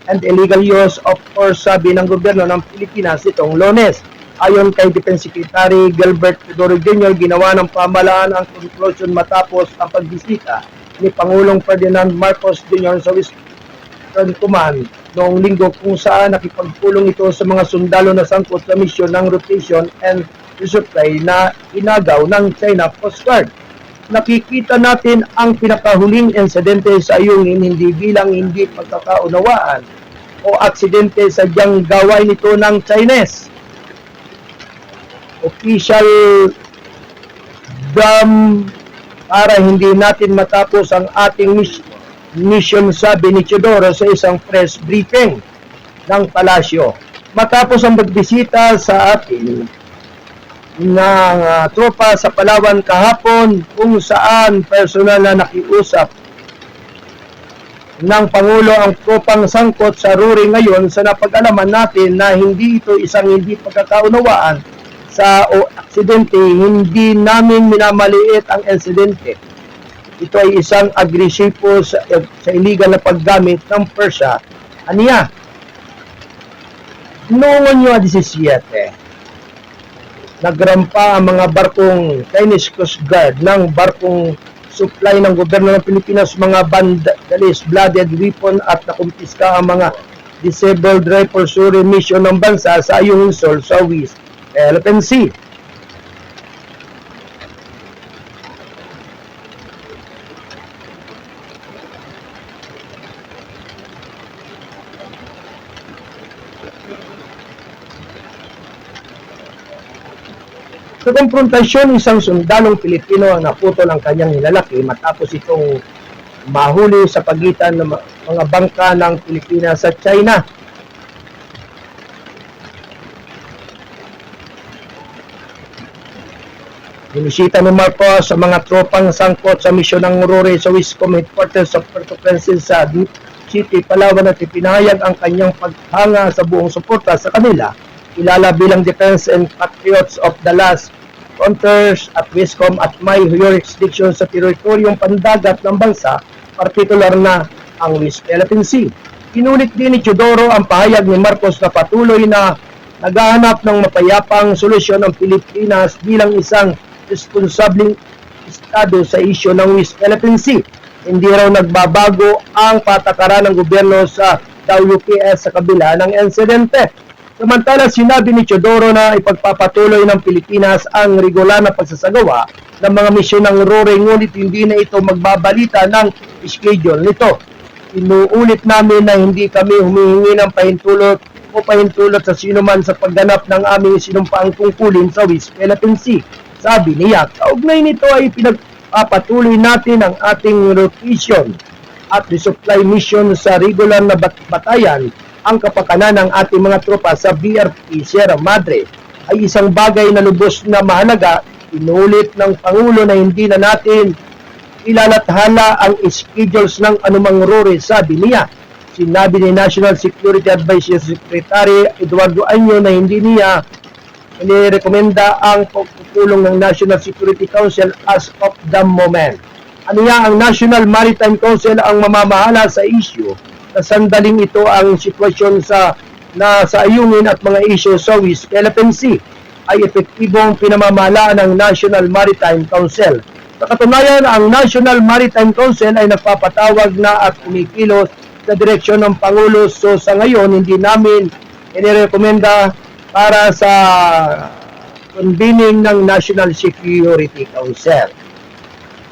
and illegal use of force, sabi ng gobyerno ng Pilipinas itong Lunes. Ayon kay Defense Secretary Gilbert Fedoro Jr., ginawa ng pamahalaan ang conclusion matapos ang pagbisita ni Pangulong Ferdinand Marcos Jr. sa Western Command noong linggo, kung saan nakipagpulong ito sa mga sundalo na sangkot sa misyon ng rotation and resupply na inagaw ng China Coast Guard. Nakikita natin ang pinakahuling insidente sa Ayungin hindi bilang hindi pagkakaunawaan o aksidente, sadyang gawain ito ng Chinese official dam para hindi natin matapos ang ating mission, sabi ni Teodoro sa isang press briefing ng palasyo. Matapos ang pagbisita sa atin ng tropa sa Palawan kahapon, kung saan personal na nakiusap ng Pangulo ang tropang sangkot sa Ruri ngayon, sa napag-alaman natin na hindi ito isang hindi pagkakaunawaan sa aksidente, hindi namin minamaliit ang insidente. Ito ay isang agresibo sa illegal na paggamit ng persa. Aniya, noong 17, nagrampa ang mga barkong Chinese Coast Guard ng barkong supply ng gobyerno ng Pilipinas, mga vandalism, blooded weapon at nakumpiska ang mga disabled rifle suri mission ng bansa sa Ayungin Sol sa West Philippine Sea. Sa konfrontasyon, isang sundalong Pilipino ang naputol ang kanyang hinalaki matapos itong mahuli sa pagitan ng mga bangka ng Pilipinas at China. Binisita ni Marcos sa mga tropang sangkot sa misyon ng Rory sa Wiscom headquarters sa Puerto Princesa City, Palawan at ipinahayag ang kanyang paghanga sa buong suporta sa kanila, kilala bilang Defense and Patriots of the Last Frontiers at Wiscom at may jurisdiction sa teritoryong pandagat ng bansa, partikular na ang West Philippine Sea. Inulit din ni Teodoro ang pahayag ni Marcos na patuloy na naghahanap ng mapayapang solusyon ng Pilipinas bilang isang responsableng estado sa isyu ng West Philippine Sea. Hindi raw nagbabago ang patakaran ng gobyerno sa WPS sa kabila ng insidente. Samantala, sinabi ni Teodoro na ipagpapatuloy ng Pilipinas ang regular na pagsasagawa ng mga misyon ng Rory, ngunit hindi na ito magbabalita ng schedule nito. Inuulit namin na hindi kami humihingi ng pahintulot sa sinuman sa pagganap ng aming sinumpaang tungkulin sa West Philippine Sea. Sabi niya, kaugnay nito ay pinagpapatuloy natin ang ating rotation at resupply mission sa regular na batayan. Ang kapakanan ng ating mga tropa sa BRP Sierra Madre ay isang bagay na lubos na mahalaga. Inulit ng Pangulo na hindi na natin ilalathala ang schedules ng anumang Rory, sabi niya. Sinabi ni National Security Advisory Secretary Eduardo Año na hindi niya inirekomenda ang pagpupulong ng National Security Council as of the moment. Aniya, ang National Maritime Council ang mamamahala sa issue. Sa sandaling ito ang sitwasyon sa ayungin at mga issue sa West Philippine Sea ay epektibong pinamamahalaan ng National Maritime Council. Sa katunayan, ang National Maritime Council ay nagpapatawag na at kumikilos sa direksyon ng Pangulo. So sa ngayon, hindi namin inirekomenda para sa convening ng National Security Council.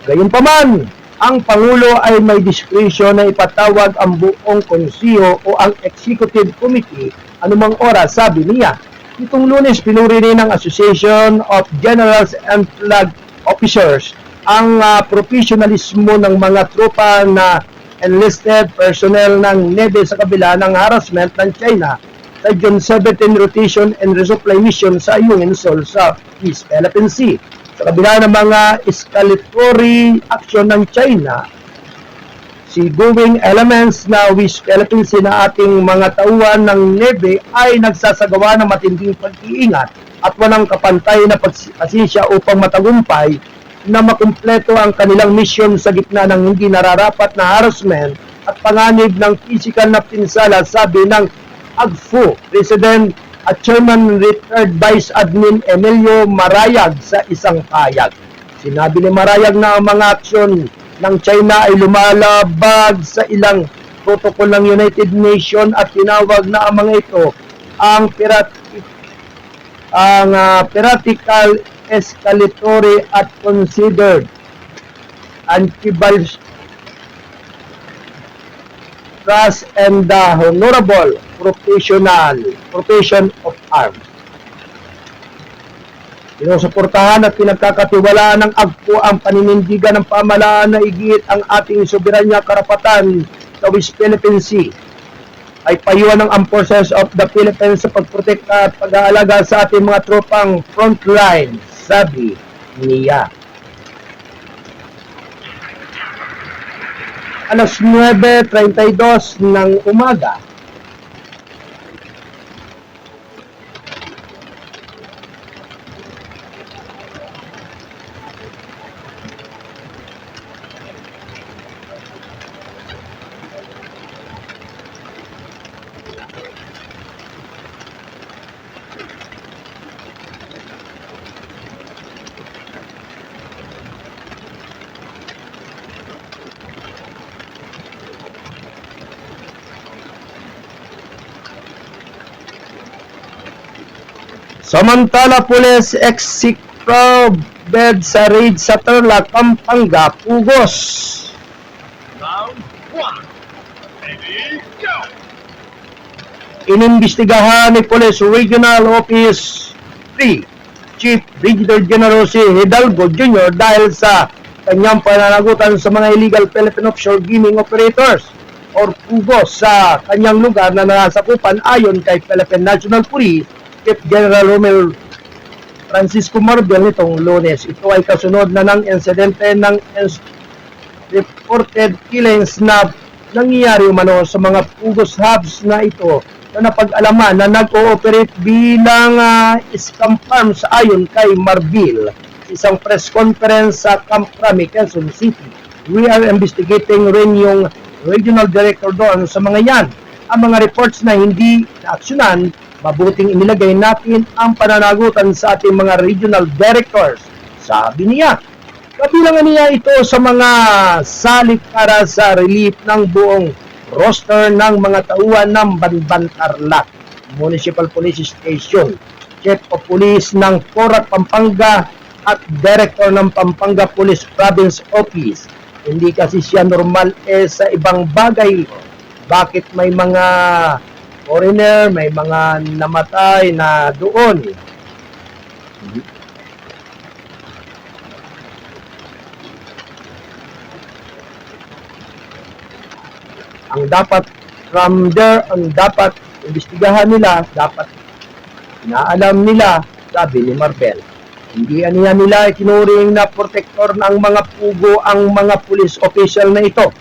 Gayunpaman, ang Pangulo ay may discretion na ipatawag ang buong konsiyo o ang Executive Committee anumang oras, sabi niya. Itong Lunes, pinuri rin ng Association of Generals and Flag Officers ang professionalismo ng mga tropa na enlisted personnel ng Navy sa kabila ng harassment ng China sa June 17 rotation and resupply mission sa Ayungin Shoal sa East Philippine Sea. Sa kabila ng mga escalatory action ng China, seagoing elements na West Philippine Sea na ating mga tauhan ng Navy ay nagsasagawa ng matinding pag-iingat at walang kapantay na pasensya upang matagumpay na makumpleto ang kanilang mission sa gitna ng hindi nararapat na harassment at panganib ng physical na pinsala, sabi ng AGFU President at Chairman Retired Vice Admin Emilio Marayag sa isang pahayag. Sinabi ni Marayag na ang mga aksyon ng China ay lumalabag sa ilang protocol ng United Nations at tinawag na ang mga ito ang piratical, escalatory at considered anti-ballistic trust and the honorable profession of arms. Sinusuportahan at pinagkakatiwalaan ng AGPO ang paninindigan ng pamahalaan na igit ang ating soberanya karapatan sa West Philippine Sea. Ay payuhan ng Armed Forces of the Philippines sa pagprotekta at pag-aalaga sa ating mga tropang frontline, sabi niya. Alas 9:32 ng umaga. Samantala, Police executed sa raid sa Tarlac, Pampanga, Pugos. Round 1. Ready, go! Inimbestigahan ni Police Regional Office 3 Chief Brigadier General si Hidalgo Jr. dahil sa kanyang pananagutan sa mga illegal Philippine offshore gaming operators or PUGO sa kanyang lugar na nasakupan ayon kay Philippine National Police Chief General Romel Francisco Marbel nitong Lunes. Ito ay kasunod na ng insidente ng reported killings na nangyayari umano sa mga PUGO's hubs na ito na napag-alaman na nag-ooperate bilang scam farms ayon kay Marbil. Isang press conference sa Camp Crame, Quezon City. We are investigating rin yung regional director doon sa mga yan. Ang mga reports na hindi naaksyonan, mabuting inilagay natin ang pananagutan sa ating mga regional directors, sabi niya. Kabilangan niya ito sa mga salit para sa relief ng buong roster ng mga tauhan ng Banban Tarlac Municipal Police Station, Chief of Police ng Porac, Pampanga at Director ng Pampanga Police Province Office. Hindi kasi siya normal sa ibang bagay. Bakit may mga foreigner, may mga namatay na doon? Ang dapat from there, ang dapat imbestigahan nila, dapat inaalam nila, sabi ni Marbel. Hindi niya nila itinuring na protector ng mga pugo ang mga police official na ito.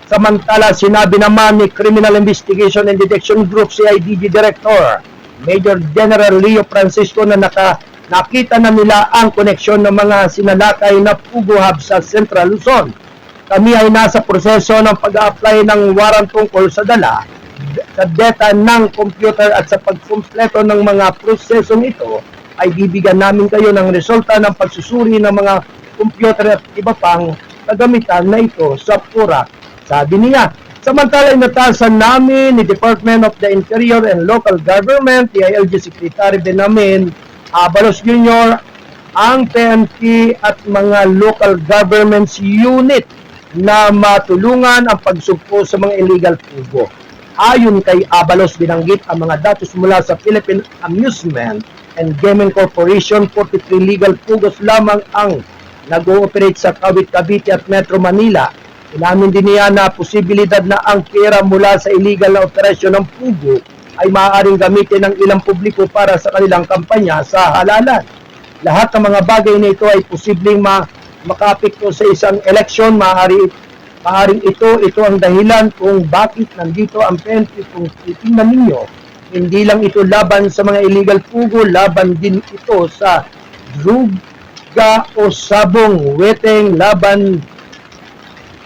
Samantala, sinabi naman ni Criminal Investigation and Detection Group CIDG Director Major General Leo Francisco na nakita na nila ang koneksyon ng mga sinalakay na pugo hub sa Central Luzon. Kami ay nasa proseso ng pag-a-apply ng warrant tungkol sa dala, sa data ng computer at sa pagkumpleto ng mga prosesong ito ay bibigyan namin kayo ng resulta ng pagsusuri ng mga computer at iba pang kagamitan na ito sa Porac, sabi niya. Samantala, inatasan namin ni Department of the Interior and Local Government, DILG Secretary Benjamin Abalos Jr., ang PNP at mga local governments unit na matulungan ang pagsugpo sa mga illegal pugo. Ayon kay Abalos, binanggit ang mga datos mula sa Philippine Amusement and Gaming Corporation. 43 legal pugos lamang ang nag-ooperate sa Kawit, Cavite at Metro Manila. Inamin din niya na posibilidad na ang pera mula sa illegal na operasyon ng pugo ay maaaring gamitin ng ilang publiko para sa kanilang kampanya sa halalan. Lahat ng mga bagay na ito ay posibleng makapekto sa isang eleksyon. Maaaring ito ang dahilan kung bakit nandito ang PNP. Kung titingnan ninyo, hindi lang ito laban sa mga illegal pugo, laban din ito sa druga o sabong weteng, laban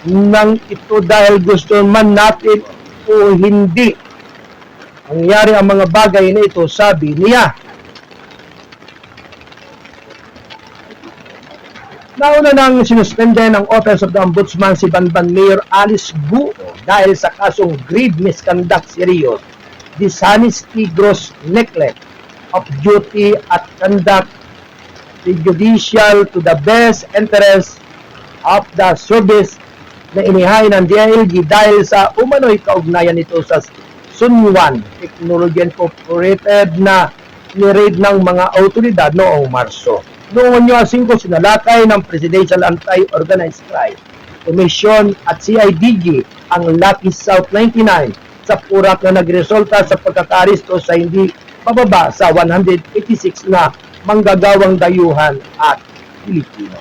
ng ito dahil gusto man natin o hindi nangyari ang mga bagay na ito, sabi niya. Nauna nang sinuspende ng Office of the Ombudsman si Banban Mayor Alice Guo dahil sa kasong grave misconduct, serious dishonesty, gross neglect of duty at conduct prejudicial to the best interest of the service na inihain ng DILG dahil sa umano'y kaugnayan nito sa Sunwan Technology Incorporated na ni-raid ng mga autoridad noong Marso. Noong Hunyo 5, sinalakay ng Presidential Anti-Organized Crime Commission at CIDG ang Lucky South 99 sa Porac na nagresulta sa pagkakaristo sa hindi pababa sa 186 na manggagawang dayuhan at Pilipino.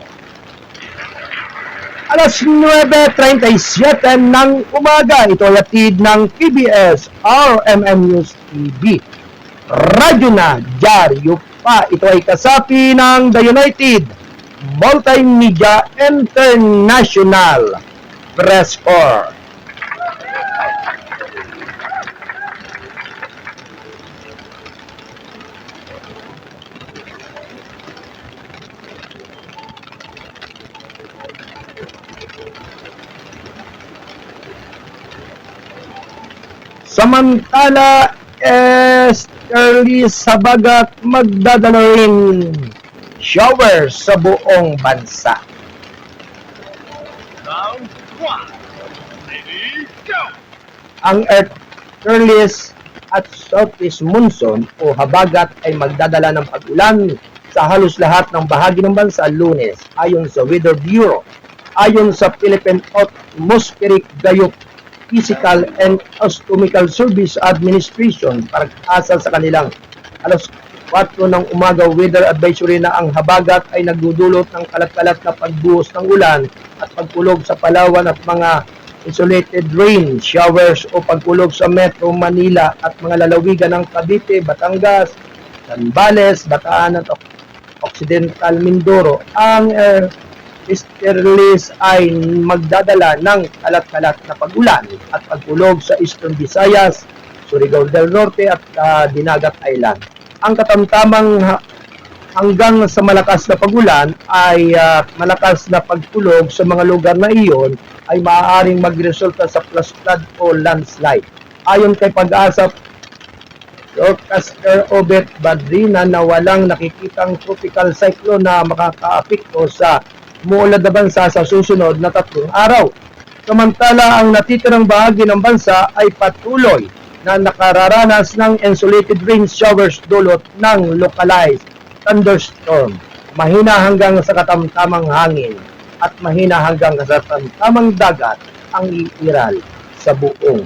Alas 9:37 ng umaga, ito ay hatid ng PBS RMN News TV. Radyo na, dyaryo pa. Ito ay kasapi ng The United Multimedia International Press Corps. Samantala, early Sabagat magdadala rin shower sa buong bansa. Round 1. Ready, go! Ang earliest at southeast monsoon o habagat ay magdadala ng pag-ulan sa halos lahat ng bahagi ng bansa Lunes ayon sa Weather Bureau. Ayon sa Philippine Atmospheric Geophysical and Astronomical Service Administration, pag-asa sa kanilang alas 4 ng umaga weather advisory na ang habagat ay nagdudulot ng kalat-kalat na pagbuhos ng ulan at pagkulog sa Palawan at mga isolated rain showers o pagkulog sa Metro Manila at mga lalawigan ng Cavite, Batangas, Zambales, Bataan at Occidental Mindoro. Ang easterlies ay magdadala ng kalat-kalat na pag-ulan at pagkulog sa Eastern Visayas, Surigao del Norte at Dinagat Island. Ang katamtamang hanggang sa malakas na pag-ulan ay malakas na pagkulog sa mga lugar na iyon ay maaaring magresulta sa flash flood o landslide. Ayon kay Pag-asa forecaster Obet Badrina na walang nakikitang tropical cyclone na makakaapekto sa muulad na bansa sa susunod na 3 araw. Samantala, ang natitirang bahagi ng bansa ay patuloy na nakararanas ng insulated rain showers dulot ng localized thunderstorm, mahina hanggang sa katamtamang hangin at mahina hanggang sa katamtamang dagat ang iiral sa buong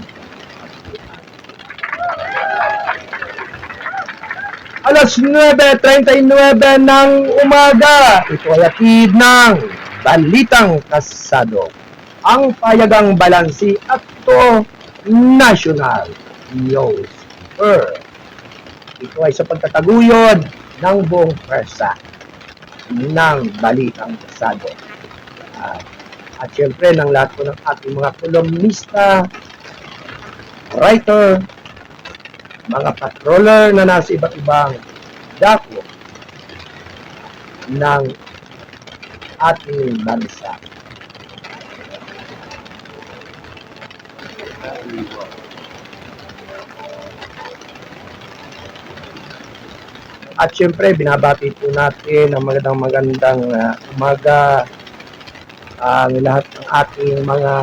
alas 9:39 ng umaga. Ito ay atid ng Balitang Kasado, ang payagang balansi at to National News. Ito ay sa pagtataguyod ng buong pwersa ng Balitang Kasado. At syempre ng lahat po ng ating mga kolumnista, writer, mga patroller na nasa iba't ibang dako ng ating bansa. At syempre, binabati po natin ang magandang umaga ang lahat ng ating mga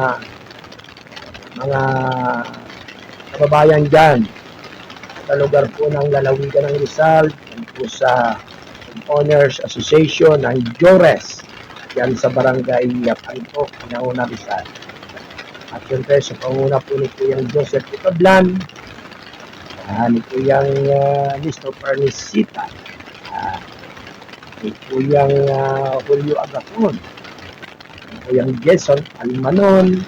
kababayan dyan sa lugar po ng lalawigan ng Rizal, po sa Owners Association ng Jores, yan sa barangay Pantok, Nauna, Rizal. At syempre sa panguna po ni Kuyang Joseph Itablan, ni Kuyang Listo Pernisita, ni Kuyang Julio Agapon, ni Kuyang Jason Almanon,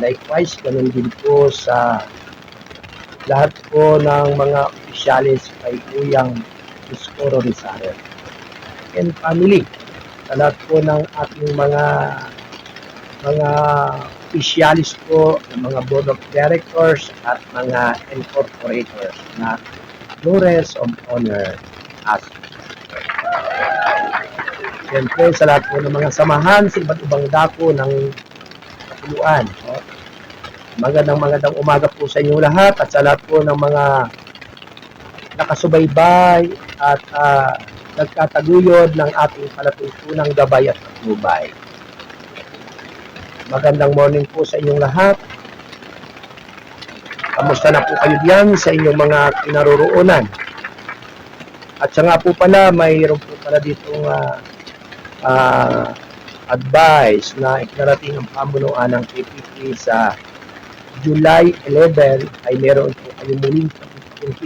likewise ganun din po sa lahat po ng mga opisyalis kay Kuyang Iskoro Rizal and family, sa lahat po ng ating mga opisyalis po, mga board of directors at mga incorporators na Flores of Honor as siyempre sa lahat po ng mga samahan sa iba't ibang dako ng kapuluan. Magandang umaga po sa inyong lahat at sa lahat po ng mga nakasubaybay at nagkataguyod ng ating palatuntunang gabay at patnubay. Magandang morning po sa inyong lahat. Kamusta na po kayo diyan sa inyong mga kinaroroonan? At siya nga po pala, mayroon po pala ditong advice na ikinarating ang pamunuan ng PPP sa July 11 ay meron po kayo muling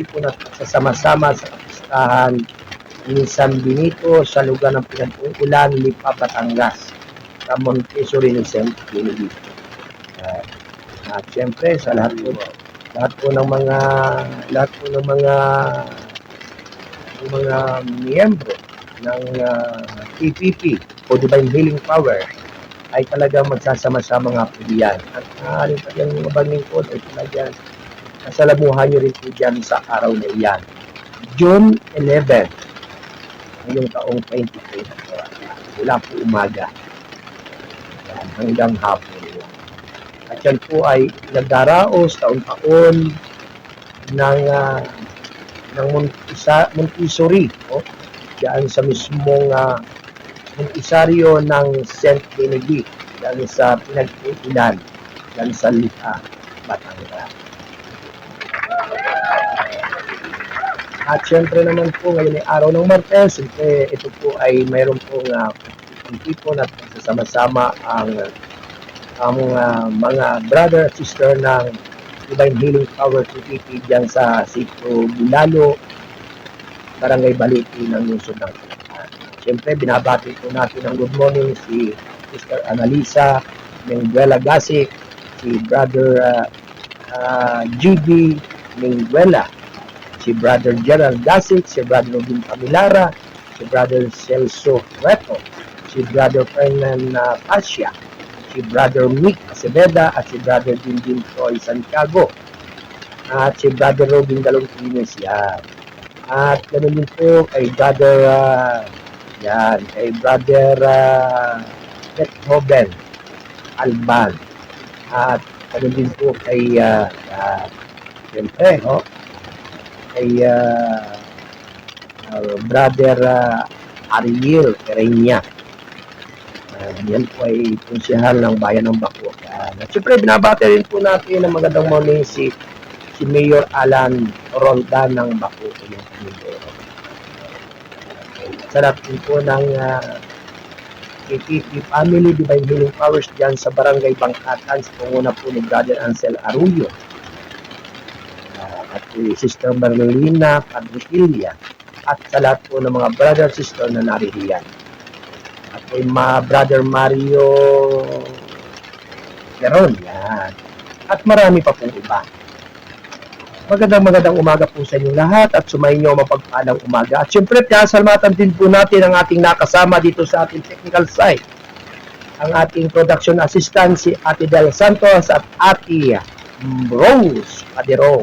po na sasama-sama sa kapistahan ni San Benito sa lugar ng pinag-uulan Lipa, Batangas, sa Montessori ni St. Benedict. At siyempre sa lahat po ng mga miyembro ng PPP o Divine Healing Power ay talagang magsasama-sama nga po diyan. At maaaring pa yung mga lingkod ay talagang kasalamuhan nyo rin po dyan sa araw na iyan. June 11, ngayong taong 2024, mula po umaga hanggang hapon. At yan po ay nagdaraos taon-taon ng Montessori, diyan sa mismong Montesario ng St. Benedict, diyan sa pinag-uulan, diyan sa Lipa, Batangas. At syempre naman po ngayon ay araw ng Martes, siyempre ito po ay mayroon pong pagtitipon at pagsasama-sama ang mga brother at sister ng Divine Healing Power Trinity dyan sa Sitio Bulalo, Barangay Baliti ng Lungsod ng Calapan. Siyempre, binabati po natin ng good morning si Sister Analisa Menguela Gasik, si Brother GB Menguela, si Brother Gerald Gasik, si Brother Robin Pamilara, si Brother Celso Reto, si Brother Fernan Pasha, si Brother Mick Aceveda at si Brother Dindin Troy Santiago at si Brother Robin Galongkines yan. At ganoon din po kay Brother kay Brother Beethoven Alban at ganoon din po kay siyempre kay Brother Ariel Pereña. Yan po ay konsehal ng bayan ng Bacoacan. At siyempre, binabati rin po natin ng magandang morning si Mayor Alan Roldan ng Bacoacan. Sarap din po ng KTP Family Divine Healing Powers dyan sa Barangay Bangkatan sa panguna po ni Brother Ansel Arroyo. At si Sister Marlena Padricilia at sa lahat po ng mga brother at sister na naririyan. At kay Brother Mario Leron, yan. At marami pa pong iba. Magandang umaga po sa inyong lahat at sumainyo mapagpalang umaga. At syempre, salamatan din po natin ang ating nakasama dito sa ating technical side. Ang ating production assistant si Ate Del Santos at Ate Rose Padero.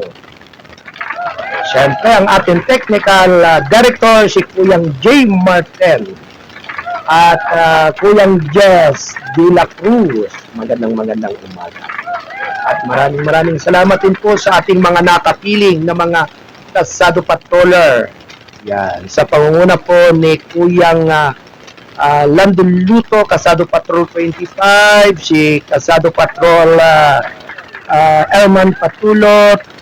Syempre, ang ating technical director si Kuyang J. Martel. At Kuyang Jess De La Cruz, magandang umaga. At maraming salamat din po sa ating mga nakapiling na mga kasado patroller. Yan, sa pangunguna po ni Kuyang Landon Luto, kasado patrol 25, si kasado patrol Elman Patulot,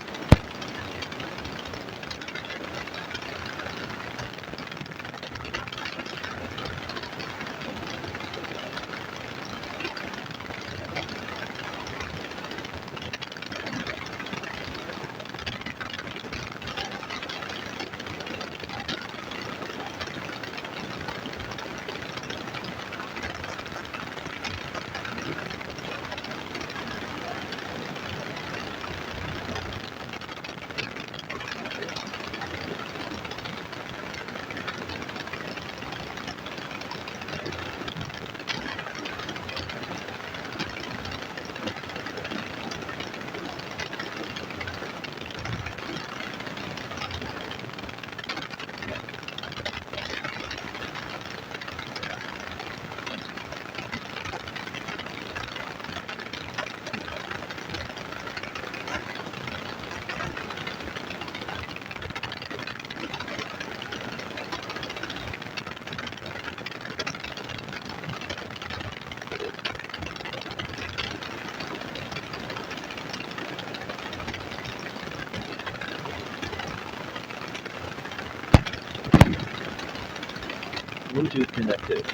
Bluetooth connected.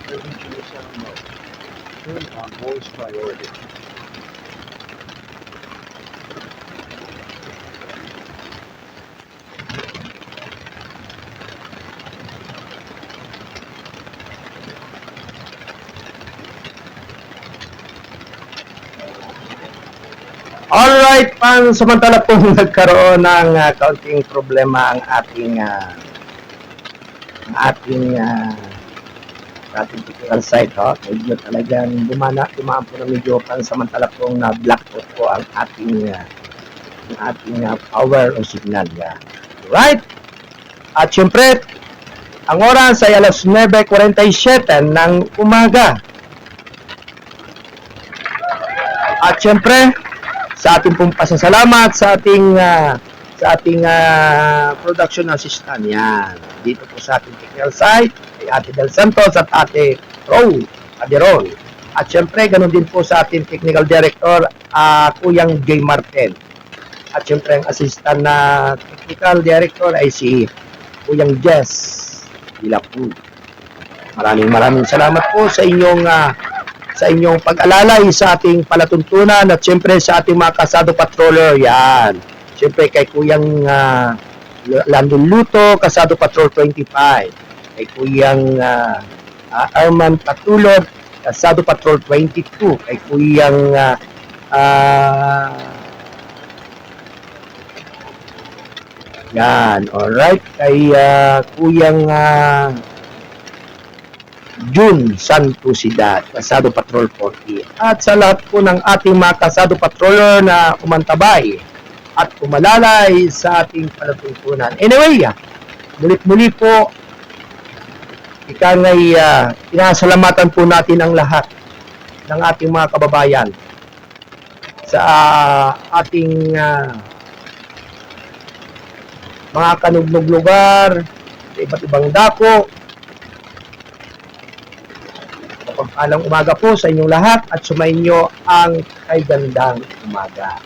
Present sound mode. Turn on voice priority. Alright, samantala pong nagkaroon ng kaunting problema ang ating technical site. Medyo talagang dumaan po na medyo samantala pong na-blackout po ang ating power o signal. Right? At syempre, ang oras ay alas 9:47 ng umaga. At syempre, sa ating pong pasasalamat sa ating production assistant yan. Dito po sa ating technical site, kay Ate Del Santos at Ate Rose Aderon. At syempre, ganun din po sa ating technical director, Kuyang J. Martel. At syempre, ang assistant na technical director ay si Kuyang Jess Ilapud. Maraming salamat po sa inyong pag-alalay sa ating palatuntunan at siyempre sa ating mga kasado patroller. Yan. Siyempre kay Kuyang Landon Luto, kasado patrol 25. Kay Kuyang Arman Patulog, kasado patrol 22. Kay Kuyang yan, alright. Kay Kuyang June Santosidad, kasado patrol 40. At sa lahat po ng ating mga kasado patroller na umantabay at kumalalay sa ating palatuntunan. Anyway, mulit-muli po, ikangay pinasalamatan po natin ang lahat ng ating mga kababayan sa ating mga kanugnog lugar, sa iba't ibang dako. Mapagpalang umaga po sa inyong lahat at sumainyo ang kay gandang umaga.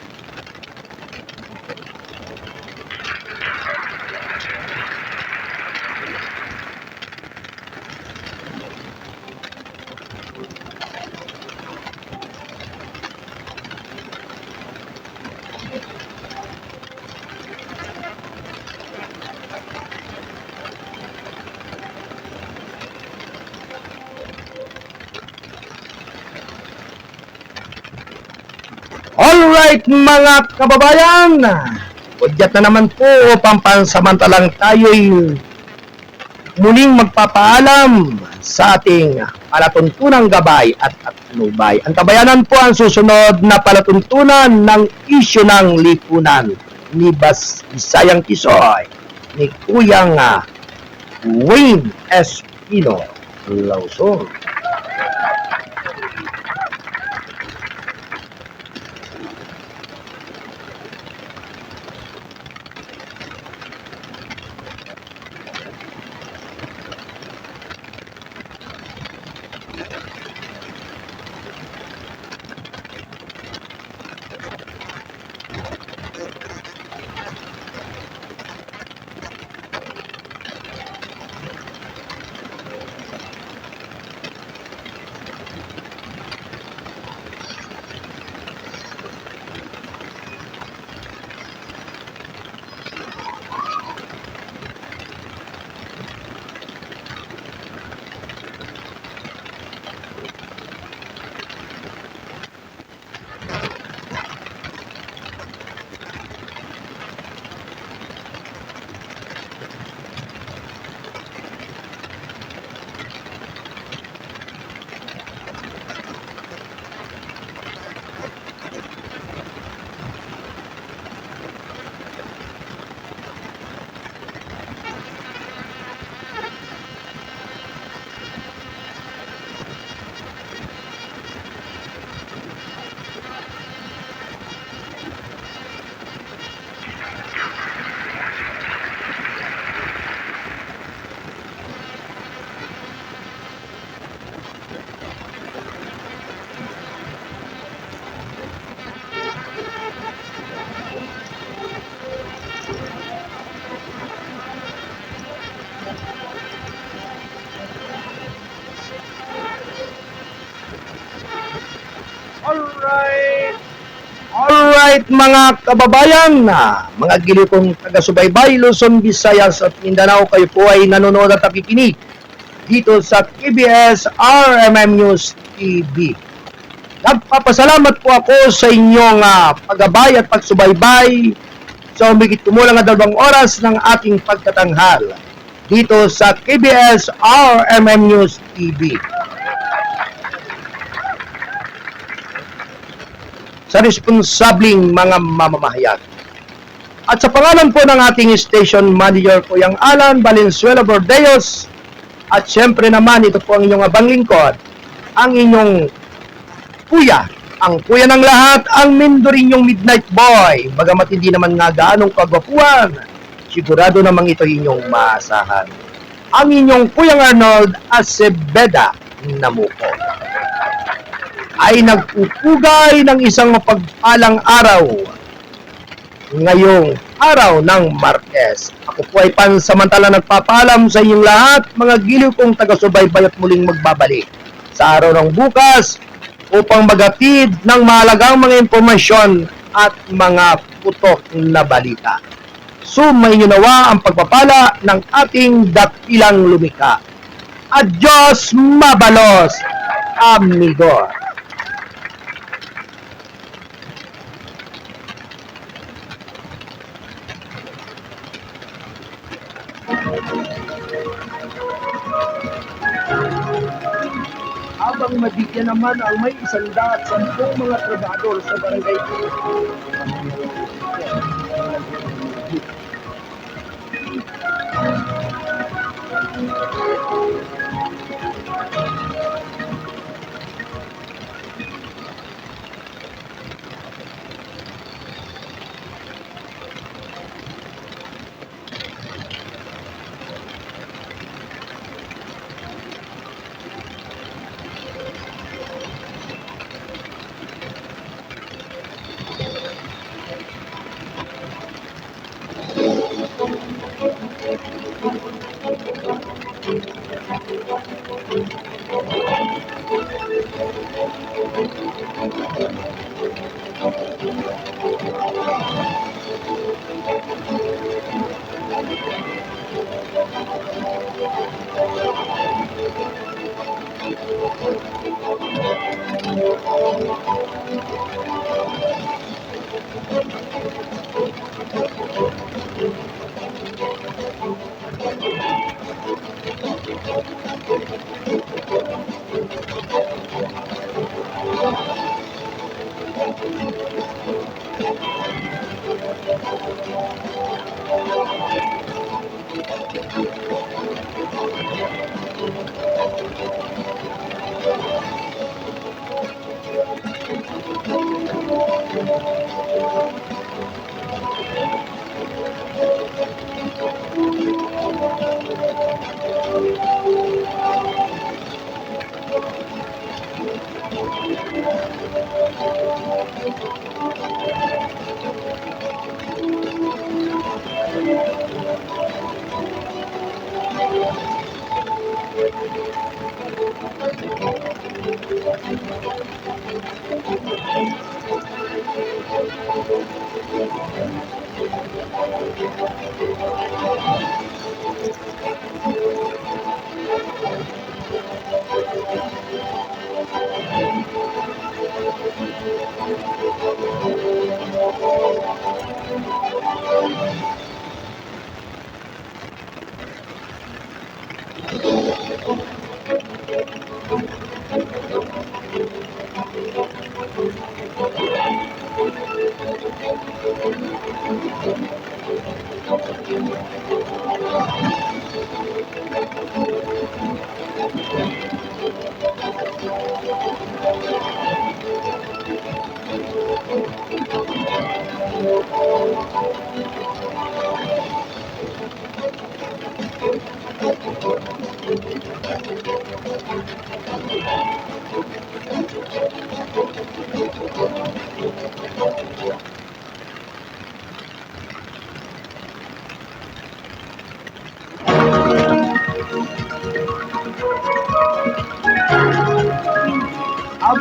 Alright mga kababayan, udyat na naman po upang pansamantalang tayo'y muling magpapaalam sa ating palatuntunang gabay at patnubay. Ang tabayanan po ang susunod na palatuntunan ng isyu ng lipunan ni Bisayang Kisoy, ni Kuyang Wayne Espino Lawson. Alright mga kababayan, mga giliw kong taga-subaybay, Luzon, Visayas at Mindanao, kayo po ay nanonood at nakikinig dito sa KBS RMM News TV. Nagpapasalamat po ako sa inyong paggabay at pagsubaybay sa humigit kumulang na 2 oras ng ating pagtatanghal dito sa KBS RMM News TV. Sa responsabling mga mamamahayag. At sa pangalan po ng ating station manager, Kuyang Alan Valenzuela Bordeos, at syempre naman ito po ang inyong abang lingkod, ang inyong kuya, ang kuya ng lahat, ang Mindorinyong Midnight Boy. Bagamat hindi naman nga gaanong kagwapuan, sigurado namang ito inyong maasahan. Ang inyong Kuyang Arnold Acebeda Namuko ay nagpupugay ng isang mapagpalang araw ngayong araw ng Martes. Ako po ay pansamantala nagpapaalam sa inyong lahat, mga giliw kong taga-subaybay at muling magbabalik sa araw ng bukas upang maghatid ng mahalagang mga impormasyon at mga putok na balita. Sumainyo nawa ang pagpapala ng ating dakilang lumikha. Adios mabalos, amigo! Habang mabigyan naman ang may 110 mga trabador sa barangay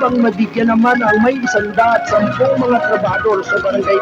habang mabigyan naman ang may 110 mga trabador sa barangay